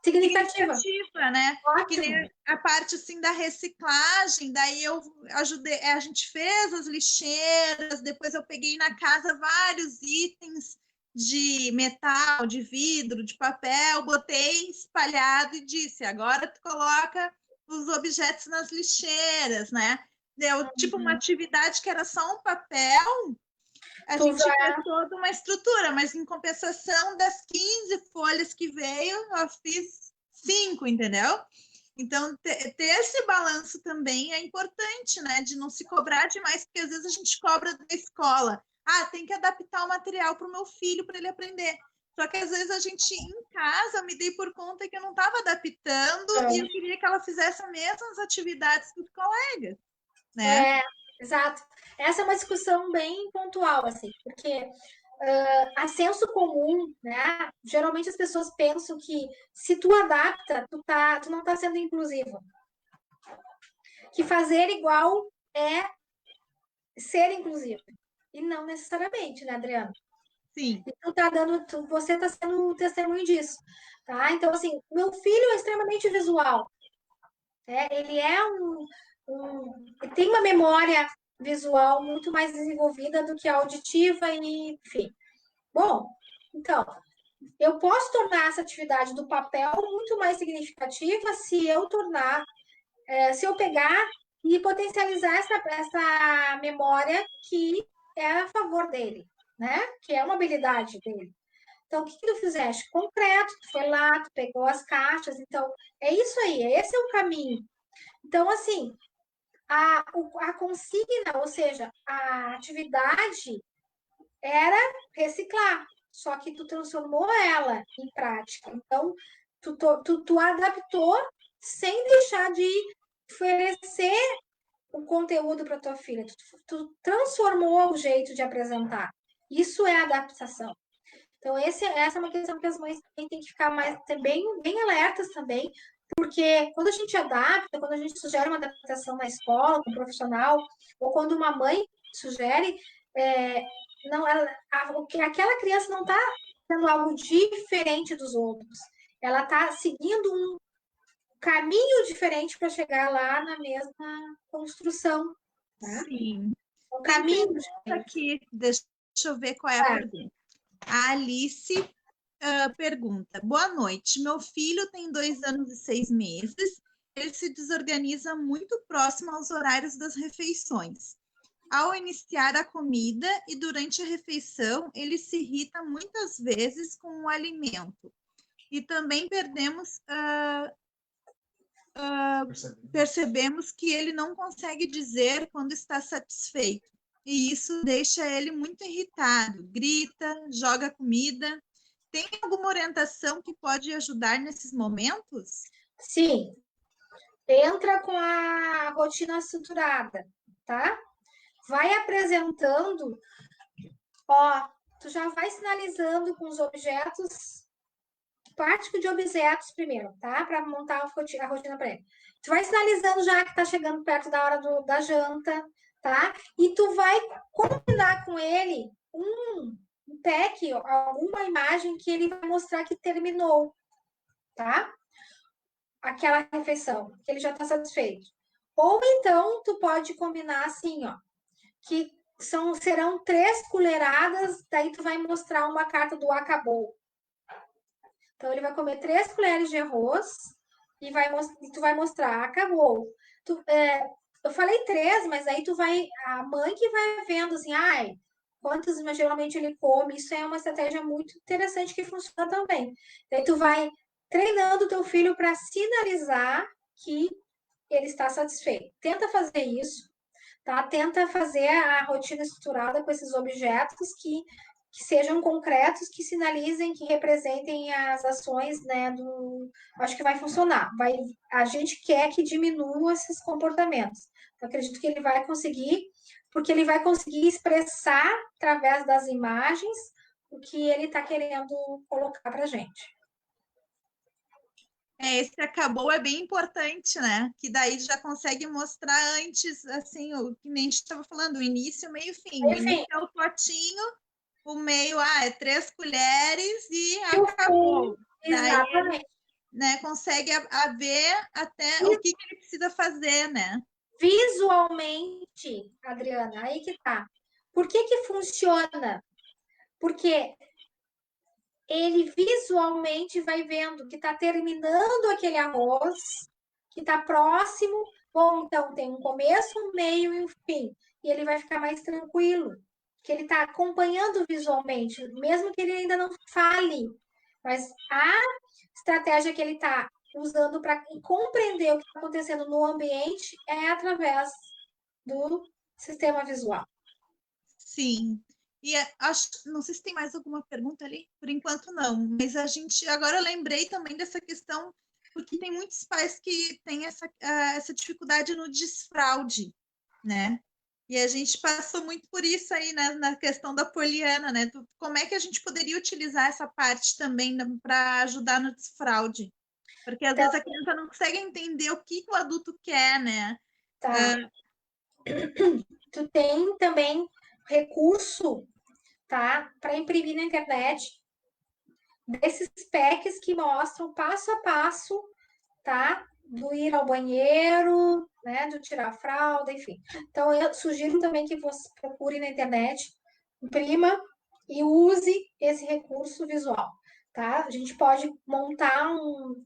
significativa, né? ótimo. Que nem a parte assim da reciclagem, daí eu ajudei, a gente fez as lixeiras, depois eu peguei na casa vários itens de metal, de vidro, de papel, botei espalhado e disse, agora tu coloca os objetos nas lixeiras, né? Deu tipo uma atividade que era só um papel, a gente fez toda uma estrutura, mas em compensação das 15 folhas que veio, eu fiz 5, entendeu? Então, ter esse balanço também é importante, né? De não se cobrar demais, porque às vezes a gente cobra da escola. Ah, tem que adaptar o material para o meu filho para ele aprender. Só que às vezes a gente, em casa, eu me dei por conta que eu não estava adaptando e eu queria que ela fizesse as mesmas atividades que os colegas, né? Exato. Essa é uma discussão bem pontual, assim, porque a senso comum, né? Geralmente as pessoas pensam que se tu adapta, tu não está sendo inclusivo. Que fazer igual é ser inclusivo. E não necessariamente, né, Adriana? Sim. E você está sendo testemunho disso, tá? Então, assim, meu filho é extremamente visual. Ele tem uma memória visual muito mais desenvolvida do que a auditiva e, enfim. Bom, então, eu posso tornar essa atividade do papel muito mais significativa se eu pegar e potencializar essa memória que é a favor dele, né? Que é uma habilidade dele. Então, o que tu fizeste? Concreto, tu foi lá, tu pegou as caixas, então, é isso aí, esse é o caminho. Então, assim, a consigna, ou seja, a atividade era reciclar, só que tu transformou ela em prática. Então, tu adaptou sem deixar de oferecer o conteúdo para tua filha. Tu transformou o jeito de apresentar. Isso é adaptação. Então, essa é uma questão que as mães têm que ficar bem alertas também, porque quando a gente adapta, quando a gente sugere uma adaptação na escola, com um profissional, ou quando uma mãe sugere, aquela criança não está sendo algo diferente dos outros. Ela está seguindo um caminho diferente para chegar lá na mesma construção. Tá? Sim. Um caminho aqui, deixa eu ver qual é a pergunta. A Alice pergunta: boa noite, meu filho tem 2 anos e 6 meses, ele se desorganiza muito próximo aos horários das refeições. Ao iniciar a comida e durante a refeição, ele se irrita muitas vezes com o alimento. E também percebemos que ele não consegue dizer quando está satisfeito. E isso deixa ele muito irritado, grita, joga comida. Tem alguma orientação que pode ajudar nesses momentos? Sim. Entra com a rotina estruturada, tá? Vai apresentando, tu já vai sinalizando com os objetos, parte de objetos primeiro, tá? Para montar a rotina para ele. Tu vai sinalizando já que tá chegando perto da hora da janta, tá? E tu vai combinar com ele um pack, alguma imagem que ele vai mostrar que terminou, tá? Aquela refeição, que ele já está satisfeito. Ou então, tu pode combinar assim, que serão 3 colheradas, daí tu vai mostrar uma carta do acabou. Então, ele vai comer 3 colheres de arroz e tu vai mostrar, acabou. Eu falei 3, mas aí a mãe que vai vendo assim, quantos geralmente ele come, isso é uma estratégia muito interessante que funciona também. Daí tu vai treinando o teu filho para sinalizar que ele está satisfeito. Tenta fazer isso, tá? Tenta fazer a rotina estruturada com esses objetos que sejam concretos, que sinalizem, que representem as ações, né? Acho que vai funcionar. A gente quer que diminua esses comportamentos. Eu acredito que ele vai conseguir, porque ele vai conseguir expressar através das imagens o que ele está querendo colocar para a gente. Esse acabou é bem importante, né? Que daí já consegue mostrar antes, assim, o que nem a gente estava falando, o início, o meio e o fim. O início é o potinho, o meio, é 3 colheres e acabou. Daí, Exatamente. né, consegue ver até o que ele precisa fazer, né? Visualmente, Adriana, aí que tá. Por que que funciona? Porque ele visualmente vai vendo que está terminando aquele arroz, que está próximo. Bom, então tem um começo, um meio e um fim. E ele vai ficar mais tranquilo, que ele está acompanhando visualmente, mesmo que ele ainda não fale. Mas a estratégia que ele está usando para compreender o que está acontecendo no ambiente é através do sistema visual. Sim. E acho, não sei se tem mais alguma pergunta ali, por enquanto não, mas a gente agora eu lembrei também dessa questão, porque tem muitos pais que têm essa dificuldade no desfraude, né? E a gente passou muito por isso aí, né, na questão da Poliana, né? Como é que a gente poderia utilizar essa parte também para ajudar no desfraude? Porque às vezes a criança não consegue entender o que o adulto quer, né? Tá. Tu tem também recurso, tá, para imprimir na internet desses packs que mostram passo a passo, tá, do ir ao banheiro, né, do tirar a fralda, enfim. Então eu sugiro também que você procure na internet, imprima e use esse recurso visual, tá? A gente pode montar um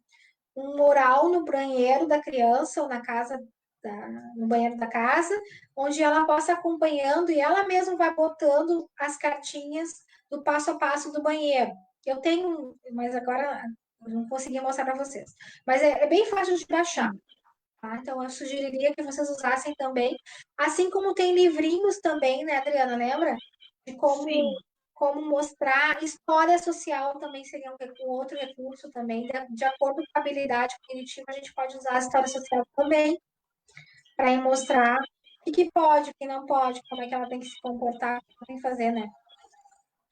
mural no banheiro da criança ou na casa no banheiro da casa, onde ela possa acompanhando e ela mesma vai botando as cartinhas do passo a passo do banheiro. Eu tenho, mas agora eu não consegui mostrar para vocês. Mas é bem fácil de baixar. Tá? Então, eu sugeriria que vocês usassem também. Assim como tem livrinhos também, né, Adriana? Lembra? De como mostrar. História social também seria um outro recurso também. De acordo com a habilidade cognitiva, a gente pode usar a história social também para mostrar o que pode, o que não pode, como é que ela tem que se comportar, o que tem que fazer, né?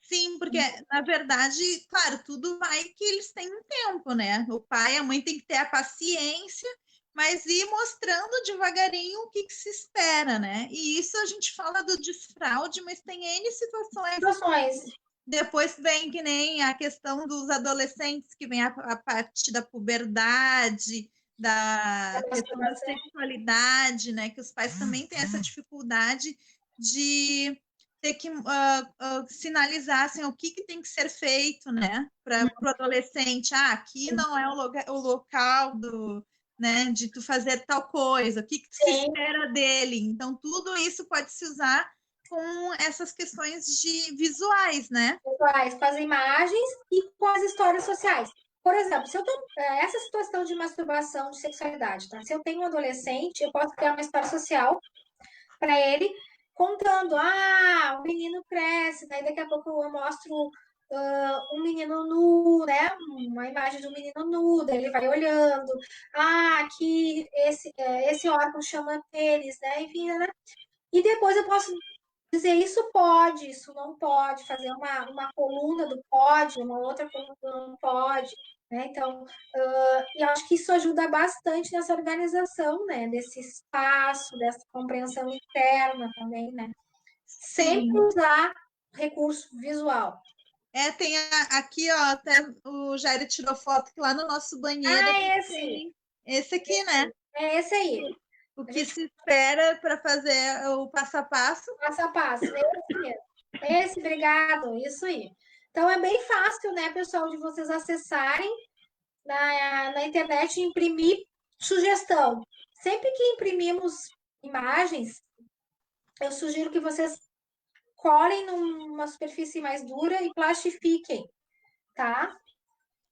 Sim, porque, na verdade, claro, tudo vai que eles têm um tempo, né? O pai e a mãe têm que ter a paciência, mas ir mostrando devagarinho o que se espera, né? E isso a gente fala do desfraude, mas tem N situações. Depois vem que nem a questão dos adolescentes, que vem a parte da puberdade, da questão da sexualidade, né? Que os pais também têm essa dificuldade de ter que sinalizar assim, o que tem que ser feito, né, para o adolescente. Aqui não é o local né, de tu fazer tal coisa, o que se espera dele. Então, tudo isso pode se usar com essas questões de visuais, né? Visuais, com as imagens e com as histórias sociais. Por exemplo, se eu tenho essa situação de masturbação, de sexualidade, tá? Se eu tenho um adolescente, eu posso criar uma história social para ele contando, o menino cresce, daí daqui a pouco eu mostro um menino nu, né? Uma imagem de um menino nu, daí ele vai olhando, aqui esse órgão chama pênis, né? Enfim, né? E depois eu posso dizer isso pode, isso não pode, fazer uma coluna do pode, uma outra coluna do não pode, né? Então, eu acho que isso ajuda bastante nessa organização, né? Desse espaço, dessa compreensão interna também, né? Sempre usar recurso visual. Tem aqui, ó, até o Jair tirou foto que lá no nosso banheiro. Esse aqui, né? É esse aí. O que se espera para fazer o passo a passo? Passo a passo, esse mesmo. Esse, obrigado, isso aí. Então, é bem fácil, né, pessoal, de vocês acessarem na internet e imprimir sugestão. Sempre que imprimimos imagens, eu sugiro que vocês colhem numa superfície mais dura e plastifiquem, tá?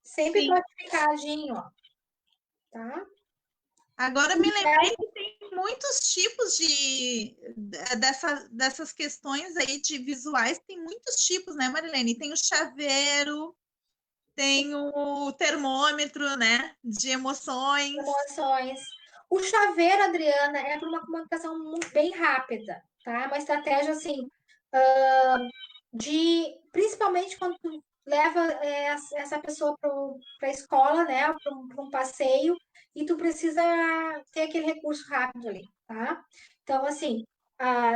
Sempre plastificadinho, ó. Tá? Agora me lembrei que tem muitos tipos dessas questões aí de visuais, tem muitos tipos, né, Marilene? Tem o chaveiro, tem o termômetro, né, de emoções. O chaveiro, Adriana, é para uma comunicação bem rápida, tá? Uma estratégia, assim, principalmente quando tu leva essa pessoa para a escola, né, para um passeio, e tu precisa ter aquele recurso rápido ali, tá? Então, assim,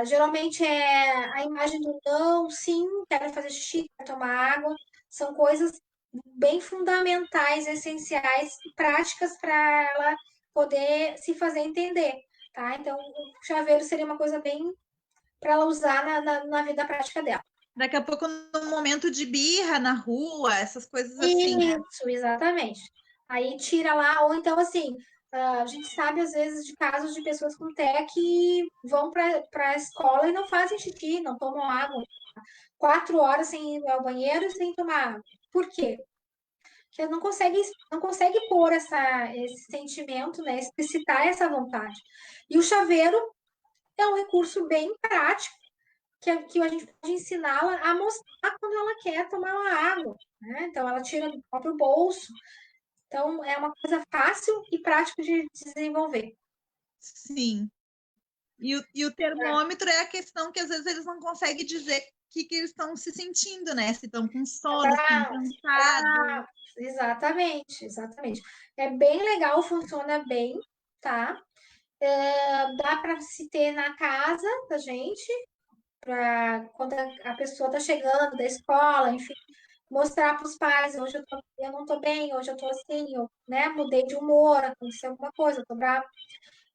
geralmente é a imagem do não, sim, quero fazer xixi, quero tomar água, são coisas bem fundamentais, essenciais e práticas para ela poder se fazer entender, tá? Então, o chaveiro seria uma coisa bem para ela usar na vida prática dela. Daqui a pouco, num momento de birra na rua, essas coisas assim, né? Isso, exatamente. Aí tira lá, ou então assim, a gente sabe às vezes de casos de pessoas com TEA que vão para a escola e não fazem xixi, não tomam água. 4 horas sem ir ao banheiro e sem tomar água. Por quê? Porque não consegue pôr esse sentimento, né? Explicitar essa vontade. E o chaveiro é um recurso bem prático que a gente pode ensiná-la a mostrar quando ela quer tomar uma água, né? Então, ela tira do próprio bolso. Então, é uma coisa fácil e prática de desenvolver. Sim. E o termômetro é a questão que às vezes eles não conseguem dizer o que eles estão se sentindo, né? Se estão com sono, se estão cansados. Exatamente, exatamente. É bem legal, funciona bem, tá? Dá para se ter na casa da gente, para quando a pessoa está chegando da escola, enfim, mostrar para os pais, hoje eu não estou bem, hoje eu estou assim, eu, né, mudei de humor, aconteceu alguma coisa, estou brava.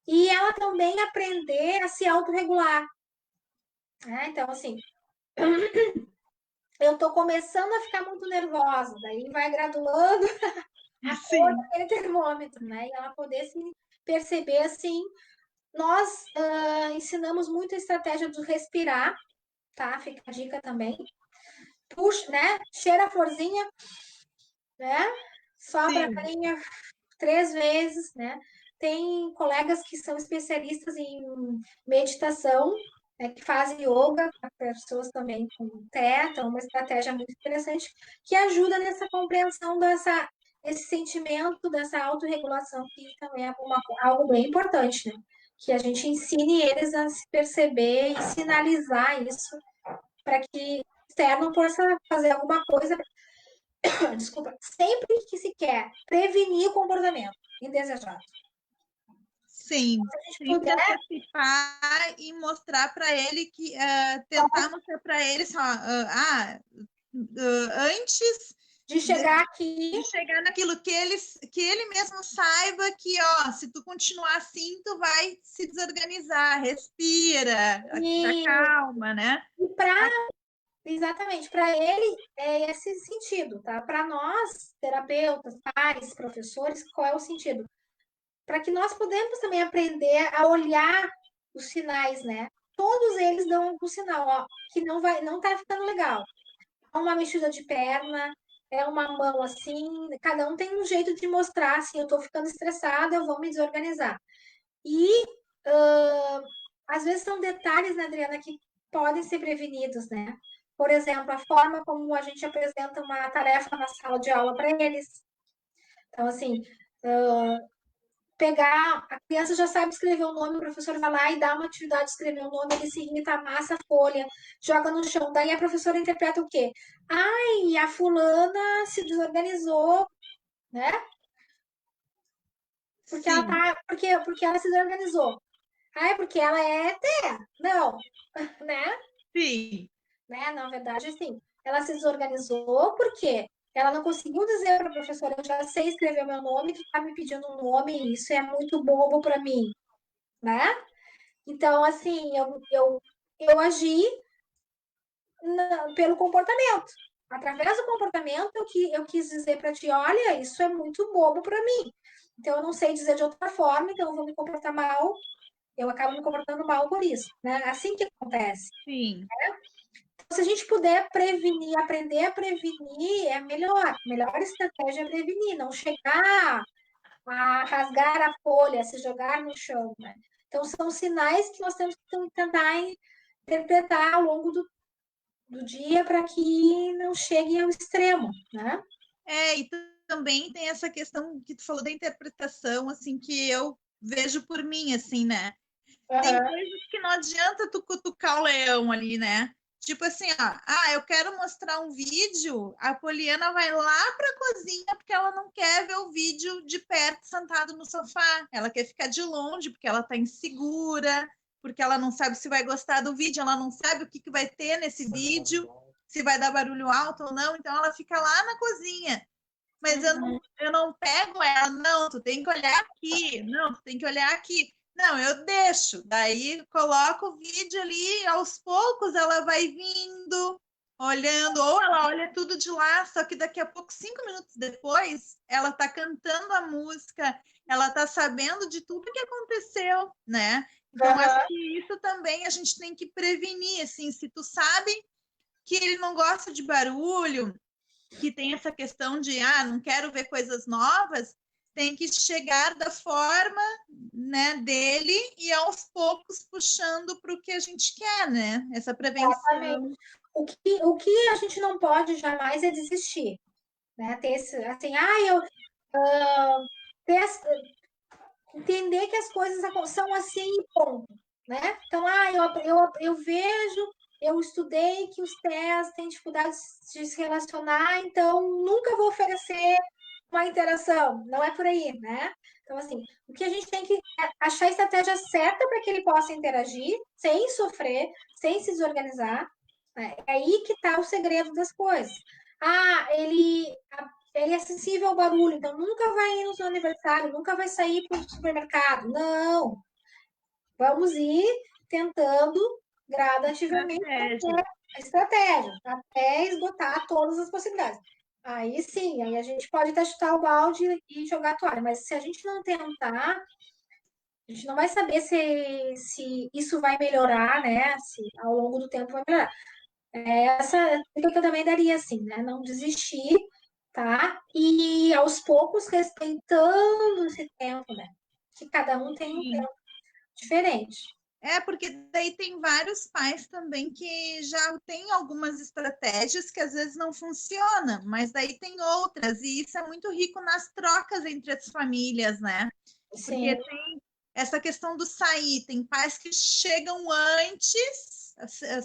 E ela também aprender a se autorregular, né? Então, assim, eu estou começando a ficar muito nervosa, daí vai graduando a cor daquele termômetro, né? E ela poder se perceber assim. Nós ensinamos muito a estratégia do respirar, tá? Fica a dica também. Puxa, né? Cheira a florzinha, né? Sopra a carinha 3 vezes, né? Tem colegas que são especialistas em meditação, né, que fazem yoga para pessoas também com TEA, uma estratégia muito interessante que ajuda nessa compreensão esse sentimento, dessa autorregulação, que também é algo bem importante, né? Que a gente ensine eles a se perceber e sinalizar isso para que o externo possa fazer alguma coisa, desculpa, sempre que se quer prevenir o comportamento indesejado. Sim, sempre puder antecipar e mostrar para ele que tentar mostrar para ele só antes de chegar aqui, de chegar naquilo que ele mesmo saiba que, ó, se tu continuar assim, tu vai se desorganizar, respira, calma, né? E exatamente, para ele é esse sentido, tá? Para nós, terapeutas, pais, professores, qual é o sentido? Para que nós podemos também aprender a olhar os sinais, né? Todos eles dão algum sinal, ó, que não tá ficando legal. É uma mexida de perna, é uma mão assim, cada um tem um jeito de mostrar, assim, eu tô ficando estressada, eu vou me desorganizar. E às vezes são detalhes, né, Adriana, que podem ser prevenidos, né? Por exemplo, a forma como a gente apresenta uma tarefa na sala de aula para eles. Então, assim, pegar, a criança já sabe escrever o nome, o professor vai lá e dá uma atividade de escrever o nome, ele se irrita, amassa a folha, joga no chão. Daí a professora interpreta o quê? Ai, a fulana se desorganizou, né? Porque ela se desorganizou. Ah, é porque ela é TEA. Não, né? Sim. Né? Na verdade, assim, ela se desorganizou porque ela não conseguiu dizer para a professora, eu já sei escrever meu nome, tu está me pedindo um nome, isso é muito bobo para mim, né? Então, assim, eu agi pelo comportamento. Através do comportamento, eu quis dizer para ti, olha, isso é muito bobo para mim. Então, eu não sei dizer de outra forma, então eu vou me comportar mal, eu acabo me comportando mal por isso, né? Assim que acontece. Sim. Né? Então, se a gente puder prevenir, aprender a prevenir, é melhor. A melhor estratégia é prevenir, não chegar a rasgar a folha, se jogar no chão, né? Então, são sinais que nós temos que tentar interpretar ao longo do dia para que não chegue ao extremo, né? E também tem essa questão que tu falou da interpretação, assim, que eu vejo por mim, assim, né? Tem coisas que não adianta tu cutucar o leão ali, né? Tipo assim, ó, eu quero mostrar um vídeo, a Poliana vai lá para a cozinha porque ela não quer ver o vídeo de perto, sentado no sofá. Ela quer ficar de longe porque ela está insegura, porque ela não sabe se vai gostar do vídeo, ela não sabe o que vai ter nesse vídeo, se vai dar barulho alto ou não. Então ela fica lá na cozinha. Mas eu não pego ela, não, tu tem que olhar aqui, não, tu tem que olhar aqui. Não, eu deixo. Daí coloco o vídeo ali, aos poucos ela vai vindo, olhando, ou ela olha tudo de lá, só que daqui a pouco, 5 minutos depois, ela tá cantando a música, ela tá sabendo de tudo que aconteceu, né? Então, acho que isso também a gente tem que prevenir, assim, se tu sabe que ele não gosta de barulho, que tem essa questão de, não quero ver coisas novas, tem que chegar da forma, né, dele e aos poucos puxando para o que a gente quer, né? Essa prevenção. Exatamente. O que a gente não pode jamais é desistir, né? Ter esse, assim, entender que as coisas são assim e ponto, né? Então, eu vejo, eu estudei que os TEAs têm dificuldade de se relacionar, então nunca vou oferecer uma interação. Não é por aí, né? Então, assim, o que a gente tem que achar a estratégia certa para que ele possa interagir sem sofrer, sem se desorganizar. Né? É aí que está o segredo das coisas. Ele é sensível ao barulho, então nunca vai ir no seu aniversário, nunca vai sair para o supermercado. Não. Vamos ir tentando gradativamente a estratégia, até esgotar todas as possibilidades. Aí sim, aí a gente pode até chutar o balde e jogar a toalha, mas se a gente não tentar, a gente não vai saber se isso vai melhorar, né? Se ao longo do tempo vai melhorar. Essa é a que eu também daria, assim, né? Não desistir, tá? E aos poucos respeitando esse tempo, né? Que cada um tem um tempo diferente. Porque daí tem vários pais também que já têm algumas estratégias que às vezes não funcionam, mas daí tem outras, e isso é muito rico nas trocas entre as famílias, né? Sim. Porque tem essa questão do sair, tem pais que chegam antes,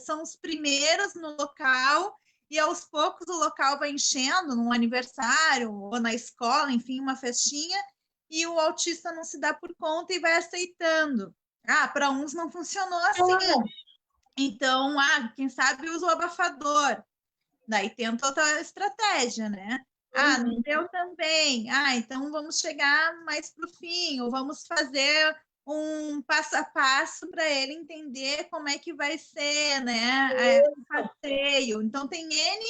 são os primeiros no local, e aos poucos o local vai enchendo, num aniversário, ou na escola, enfim, uma festinha, e o autista não se dá por conta e vai aceitando. Para uns não funcionou assim. Então, quem sabe usa o abafador. Daí tenta outra estratégia, né? Não deu também. Então vamos chegar mais para o fim, ou vamos fazer um passo a passo para ele entender como é que vai ser, né? O passeio. Então tem N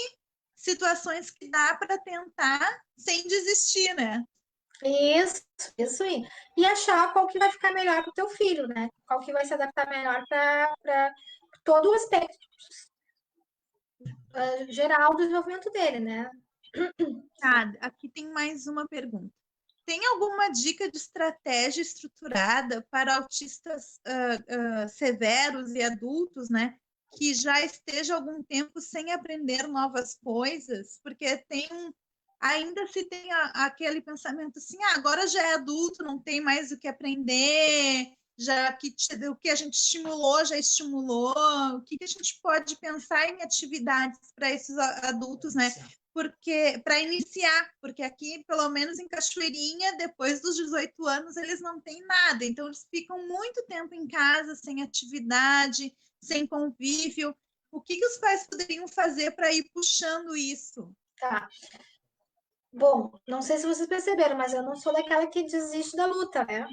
situações que dá para tentar sem desistir, né? Isso aí. E achar qual que vai ficar melhor para o teu filho, né? Qual que vai se adaptar melhor para todo o aspecto geral do desenvolvimento dele, né? Aqui tem mais uma pergunta. Tem alguma dica de estratégia estruturada para autistas severos e adultos, né? Que já esteja algum tempo sem aprender novas coisas? Porque ainda se tem aquele pensamento assim, agora já é adulto, não tem mais o que aprender, já que o que a gente estimulou, já estimulou. O que a gente pode pensar em atividades para esses adultos, né? Porque para iniciar, porque aqui, pelo menos em Cachoeirinha, depois dos 18 anos, eles não têm nada, então eles ficam muito tempo em casa, sem atividade, sem convívio. O que os pais poderiam fazer para ir puxando isso? Tá. Bom, não sei se vocês perceberam, mas eu não sou daquela que desiste da luta, né?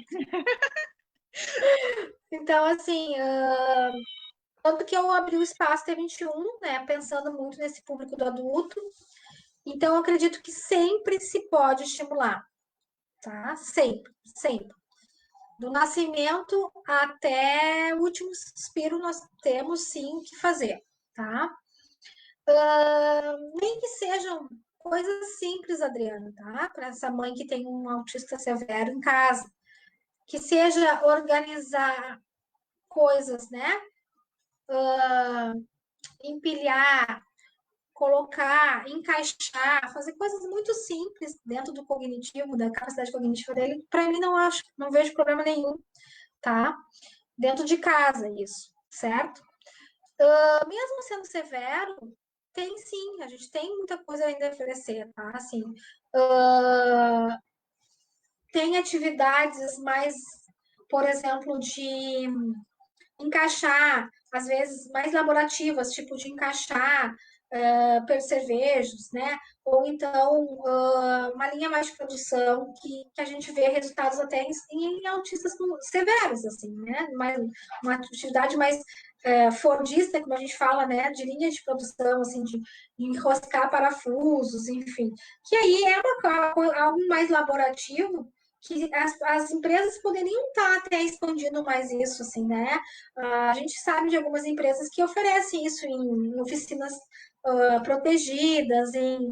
Então, assim, tanto que eu abri o Espaço T21, né, pensando muito nesse público do adulto. Então, eu acredito que sempre se pode estimular, tá? Sempre, sempre. Do nascimento até o último suspiro, nós temos sim que fazer, tá? Nem que sejam coisas simples, Adriana, tá? Para essa mãe que tem um autista severo em casa. Que seja organizar coisas, né? Empilhar, colocar, encaixar, fazer coisas muito simples dentro do cognitivo, da capacidade cognitiva dele. Para mim, não vejo problema nenhum, tá? Dentro de casa, isso, certo? Mesmo sendo severo, tem sim, a gente tem muita coisa ainda a oferecer, tá? Assim, tem atividades mais, por exemplo, de encaixar, às vezes mais laborativas, tipo de encaixar percevejos, né? Ou então uma linha mais de produção que a gente vê resultados até em autistas severos, assim, né? Uma atividade mais fordista, como a gente fala, né? De linha de produção, assim, de enroscar parafusos, enfim. Que aí é algo mais laborativo, que as empresas poderiam estar até expandindo mais isso, assim, né? A gente sabe de algumas empresas que oferecem isso em oficinas protegidas, em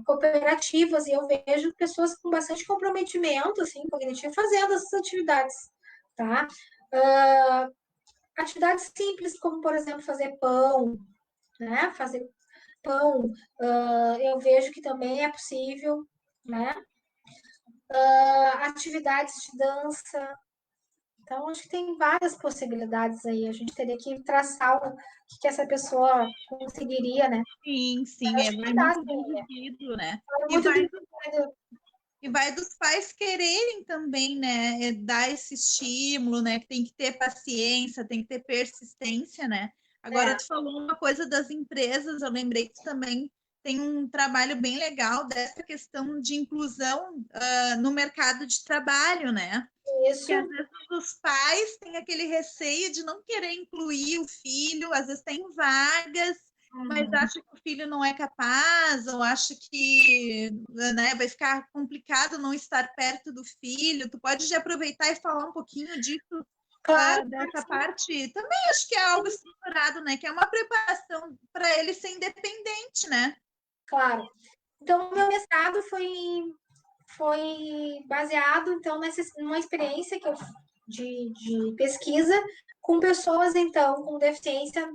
cooperativas, e eu vejo pessoas com bastante comprometimento, assim, cognitivo, fazendo essas atividades, tá? Atividades simples, como, por exemplo, fazer pão, né? Fazer pão, eu vejo que também é possível, né? Atividades de dança. Então, acho que tem várias possibilidades aí. A gente teria que traçar o que essa pessoa conseguiria, né? Sim, Acho vai que dá, muito sim. do indivíduo, né? É E muito vai, difícil. e vai dos pais quererem também, né? Dar esse estímulo, né? Que tem que ter paciência, tem que ter persistência, né? Agora, tu falou uma coisa das empresas, eu lembrei que tu também tem um trabalho bem legal dessa questão de inclusão no mercado de trabalho, né? Porque às Isso, vezes os pais têm aquele receio de não querer incluir o filho, às vezes tem vagas, mas acha que o filho não é capaz, ou acha que, né, vai ficar complicado não estar perto do filho. Tu pode já aproveitar e falar um pouquinho disso, claro, dessa parte. Também acho que é algo estruturado, né? Que é uma preparação para ele ser independente, né? claro. Então, o meu mestrado foi baseado, então, numa experiência que eu, de pesquisa com pessoas, então, com deficiência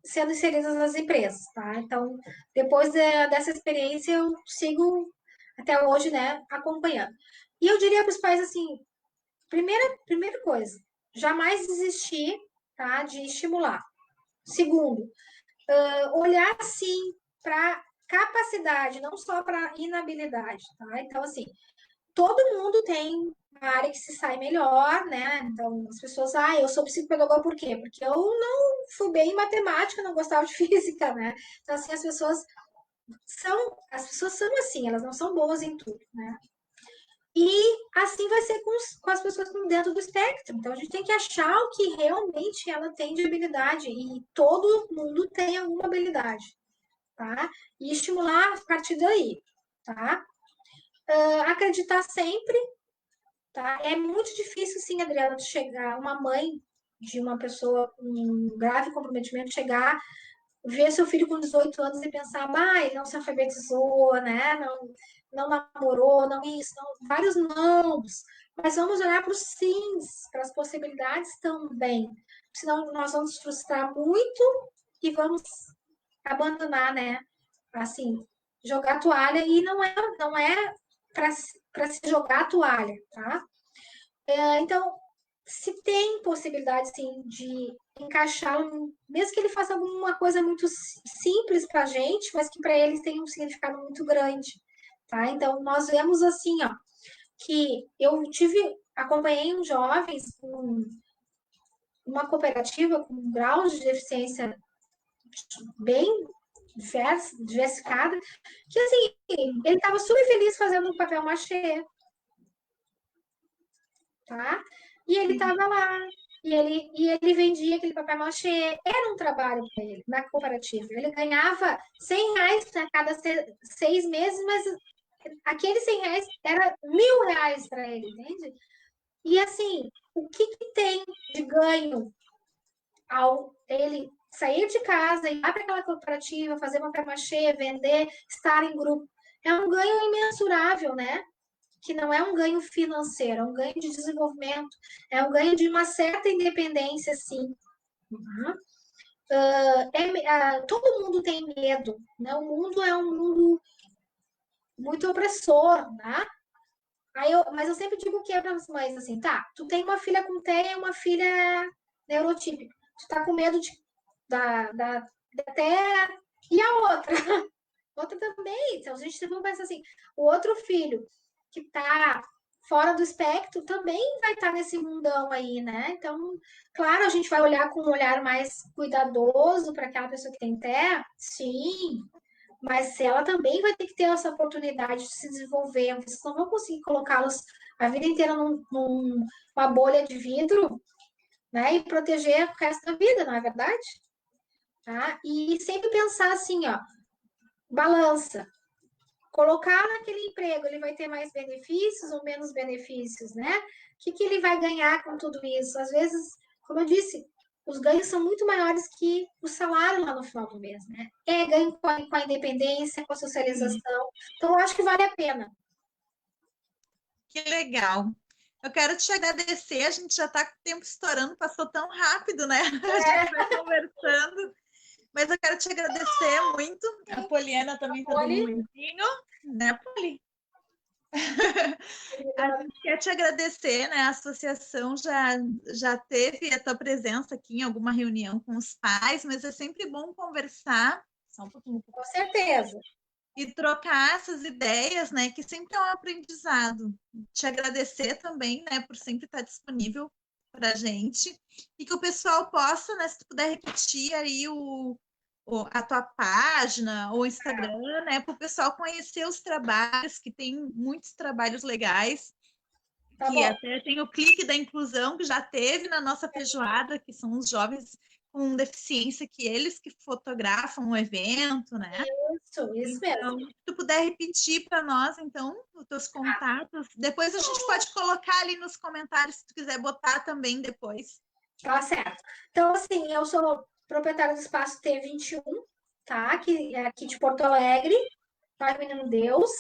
sendo inseridas nas empresas, tá? Então, depois dessa experiência, eu sigo até hoje, né, acompanhando. E eu diria para os pais, assim, primeira coisa, jamais desistir, tá, de estimular. Segundo, olhar, sim, para capacidade, não só para inabilidade, tá? Então, assim, todo mundo tem uma área que se sai melhor, né? Então, as pessoas, eu sou psicopedagoga por quê? Porque eu não fui bem em matemática, não gostava de física, né? Então, assim, as pessoas são assim, elas não são boas em tudo, né? E assim vai ser com as pessoas dentro do espectro. Então, a gente tem que achar o que realmente ela tem de habilidade. E todo mundo tem alguma habilidade, tá? E estimular a partir daí, tá? Acreditar sempre, tá? É muito difícil, sim, Adriana, de chegar, uma mãe de uma pessoa com um grave comprometimento, chegar, ver seu filho com 18 anos e pensar, ele não se alfabetizou, né? Não namorou, não isso, não, vários nãos. Mas vamos olhar para os sims, para as possibilidades também. Senão nós vamos nos frustrar muito e vamos abandonar, né? Assim, jogar a toalha, e não é para se jogar a toalha, tá? Então, se tem possibilidade, sim, de encaixar, mesmo que ele faça alguma coisa muito simples para a gente, mas que para eles tem um significado muito grande, tá? Então, nós vemos assim, ó, que acompanhei uns jovens com uma cooperativa com um grau de deficiência bem diversificada, que assim, ele estava super feliz fazendo um papel machê, tá? E ele estava lá, e ele vendia aquele papel machê, era um trabalho para ele, na cooperativa. Ele ganhava R$ 100 a cada 6 meses, mas aqueles R$ 100 era R$ 1.000 para ele, entende? E assim, o que tem de ganho ao ele sair de casa, ir lá para aquela cooperativa, fazer papel machê, vender, estar em grupo? É um ganho imensurável, né? Que não é um ganho financeiro, é um ganho de desenvolvimento, é um ganho de uma certa independência, sim. Uhum. Todo mundo tem medo, né? O mundo é um mundo muito opressor, né? Mas eu sempre digo que é para as mães assim, tá? Tu tem uma filha com TEA e uma filha neurotípica. tu tá com medo de até... E a outra? Outra também. Então, a gente sempre pensa assim, o outro filho que tá fora do espectro também vai estar nesse mundão aí, né? Então, claro, a gente vai olhar com um olhar mais cuidadoso para aquela pessoa que tem TEA, sim, mas ela também vai ter que ter essa oportunidade de se desenvolver. Vocês não vão conseguir colocá-los a vida inteira numa bolha de vidro, né? E proteger o resto da vida, não é verdade? Tá? E sempre pensar assim, ó, balança. Colocar naquele emprego, ele vai ter mais benefícios ou menos benefícios, né? O que ele vai ganhar com tudo isso? Às vezes, como eu disse, os ganhos são muito maiores que o salário lá no final do mês, né? É ganho com a independência, com a socialização. Então, eu acho que vale a pena. Que legal. Eu quero te agradecer, a gente já está com o tempo estourando, passou tão rápido, né? A gente vai conversando. Mas eu quero te agradecer muito. A Poliana também está dando um beijinho, né, Poli? A gente quer te agradecer, né? A associação já teve a tua presença aqui em alguma reunião com os pais, mas é sempre bom conversar. Só um pouquinho. Com certeza. E trocar essas ideias, né? Que sempre é um aprendizado. Te agradecer também, né? Por sempre estar disponível para a gente. E que o pessoal possa, né? Se tu puder repetir aí a tua página ou Instagram, né, para o pessoal conhecer os trabalhos, que tem muitos trabalhos legais, Tá que bom. até tem o clique da inclusão, que já teve na nossa feijoada, que são os jovens com deficiência, que eles que fotografam o evento, né? Isso Então, mesmo. se tu puder repetir para nós, então, os teus contatos, depois a gente pode colocar ali nos comentários, se tu quiser botar também depois. Tá certo. Então, assim, eu sou proprietária do espaço T21, tá? Que é aqui de Porto Alegre, Pai Menino Deus.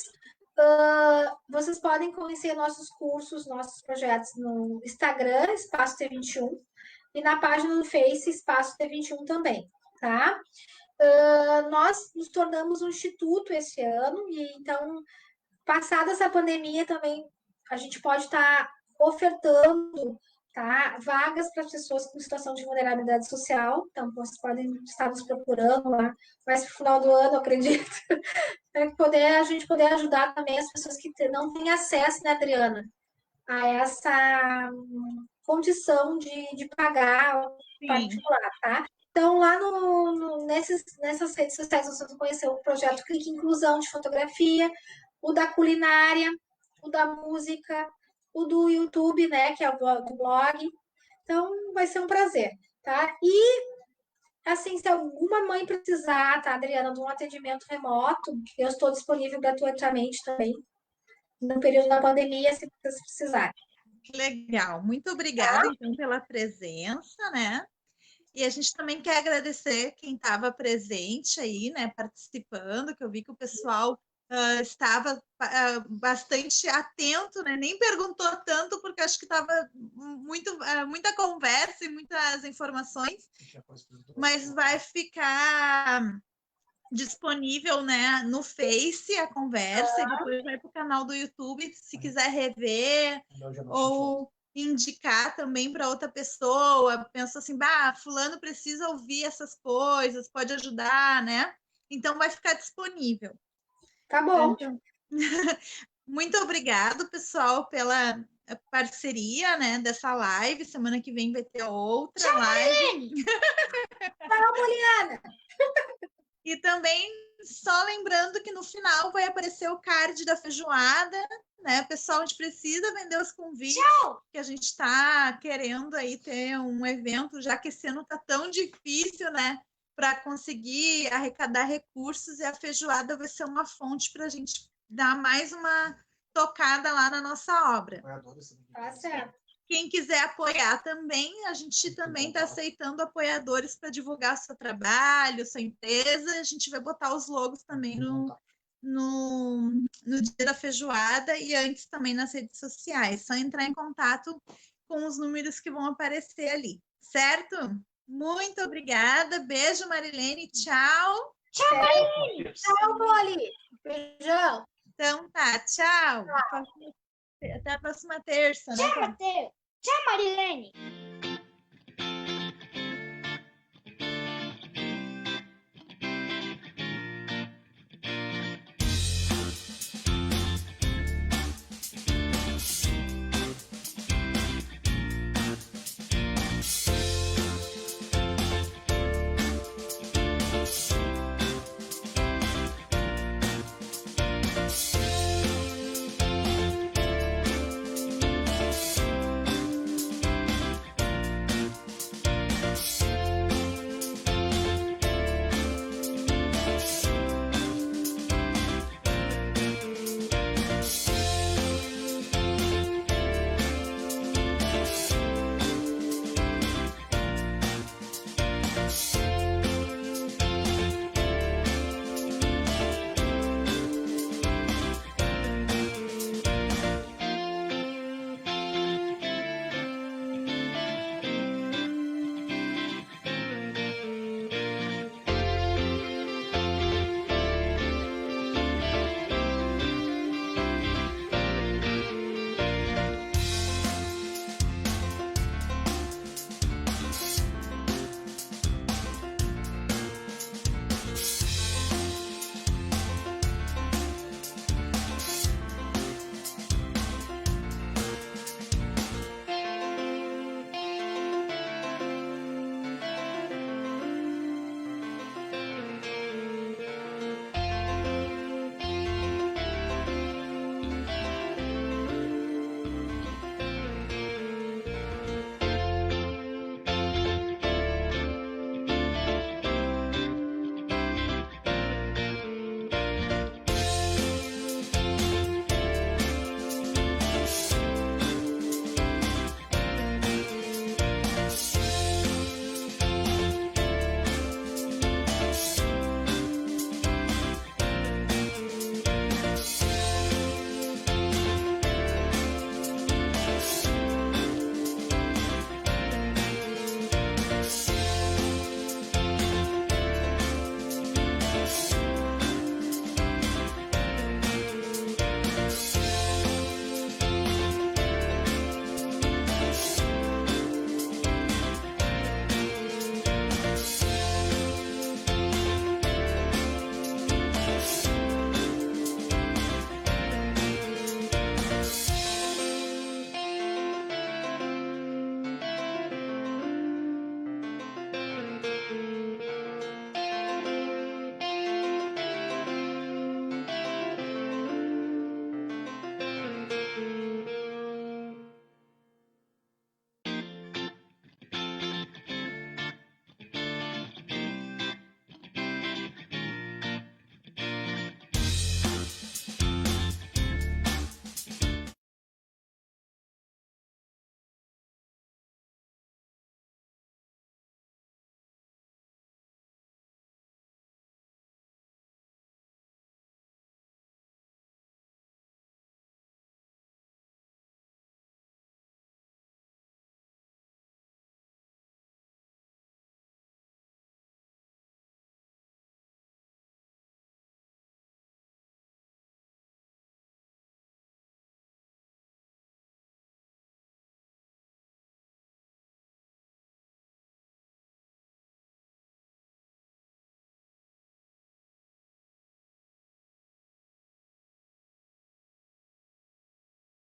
Vocês podem conhecer nossos cursos, nossos projetos no Instagram, Espaço T21, e na página do Face, Espaço T21 também, tá? Nós nos tornamos um instituto esse ano, e então, passada essa pandemia também, a gente pode estar ofertando, tá, vagas para pessoas com situação de vulnerabilidade social. Então, vocês podem estar nos procurando lá, mais para o final do ano, eu acredito, para a gente poder ajudar também as pessoas que não têm acesso, né, Adriana, a essa condição de pagar particular, tá? Então, lá nessas redes sociais, vocês vão conhecer o projeto Clique Inclusão de Fotografia, o da culinária, o da música, o do YouTube, né, que é o do blog. Então, vai ser um prazer, tá? E, assim, se alguma mãe precisar, tá, Adriana, de um atendimento remoto, eu estou disponível gratuitamente também, no período da pandemia, se vocês precisarem. Legal, muito obrigada, então, pela presença, né? E a gente também quer agradecer quem estava presente aí, né, participando, que eu vi que o pessoal estava bastante atento, né? Nem perguntou tanto, porque acho que estava muita conversa e muitas informações, mas vai ficar disponível, né, no Face a conversa, e depois vai para o canal do YouTube, se quiser rever ou indicar também para outra pessoa, pensa assim, fulano precisa ouvir essas coisas, pode ajudar, né? Então vai ficar disponível. Tá bom. Então, muito obrigado, pessoal, pela parceria, né, dessa live. Semana que vem vai ter outra live. Tchau, Poliana! E também, só lembrando que no final vai aparecer o card da feijoada, né? Pessoal, a gente precisa vender os convites, que a gente está querendo aí ter um evento, já que esse ano está tão difícil, né? Para conseguir arrecadar recursos, e a feijoada vai ser uma fonte para a gente dar mais uma tocada lá na nossa obra. Tá certo. Quem quiser apoiar também, a gente também está aceitando apoiadores para divulgar seu trabalho, sua empresa. A gente vai botar os logos também no dia da feijoada e antes também nas redes sociais. Só entrar em contato com os números que vão aparecer ali, certo? Muito obrigada. Beijo, Marilene. Tchau. Tchau, Marilene. Tchau, Poli. Beijão. Então tá, tchau. Até a próxima terça, né? Tchau, Marilene.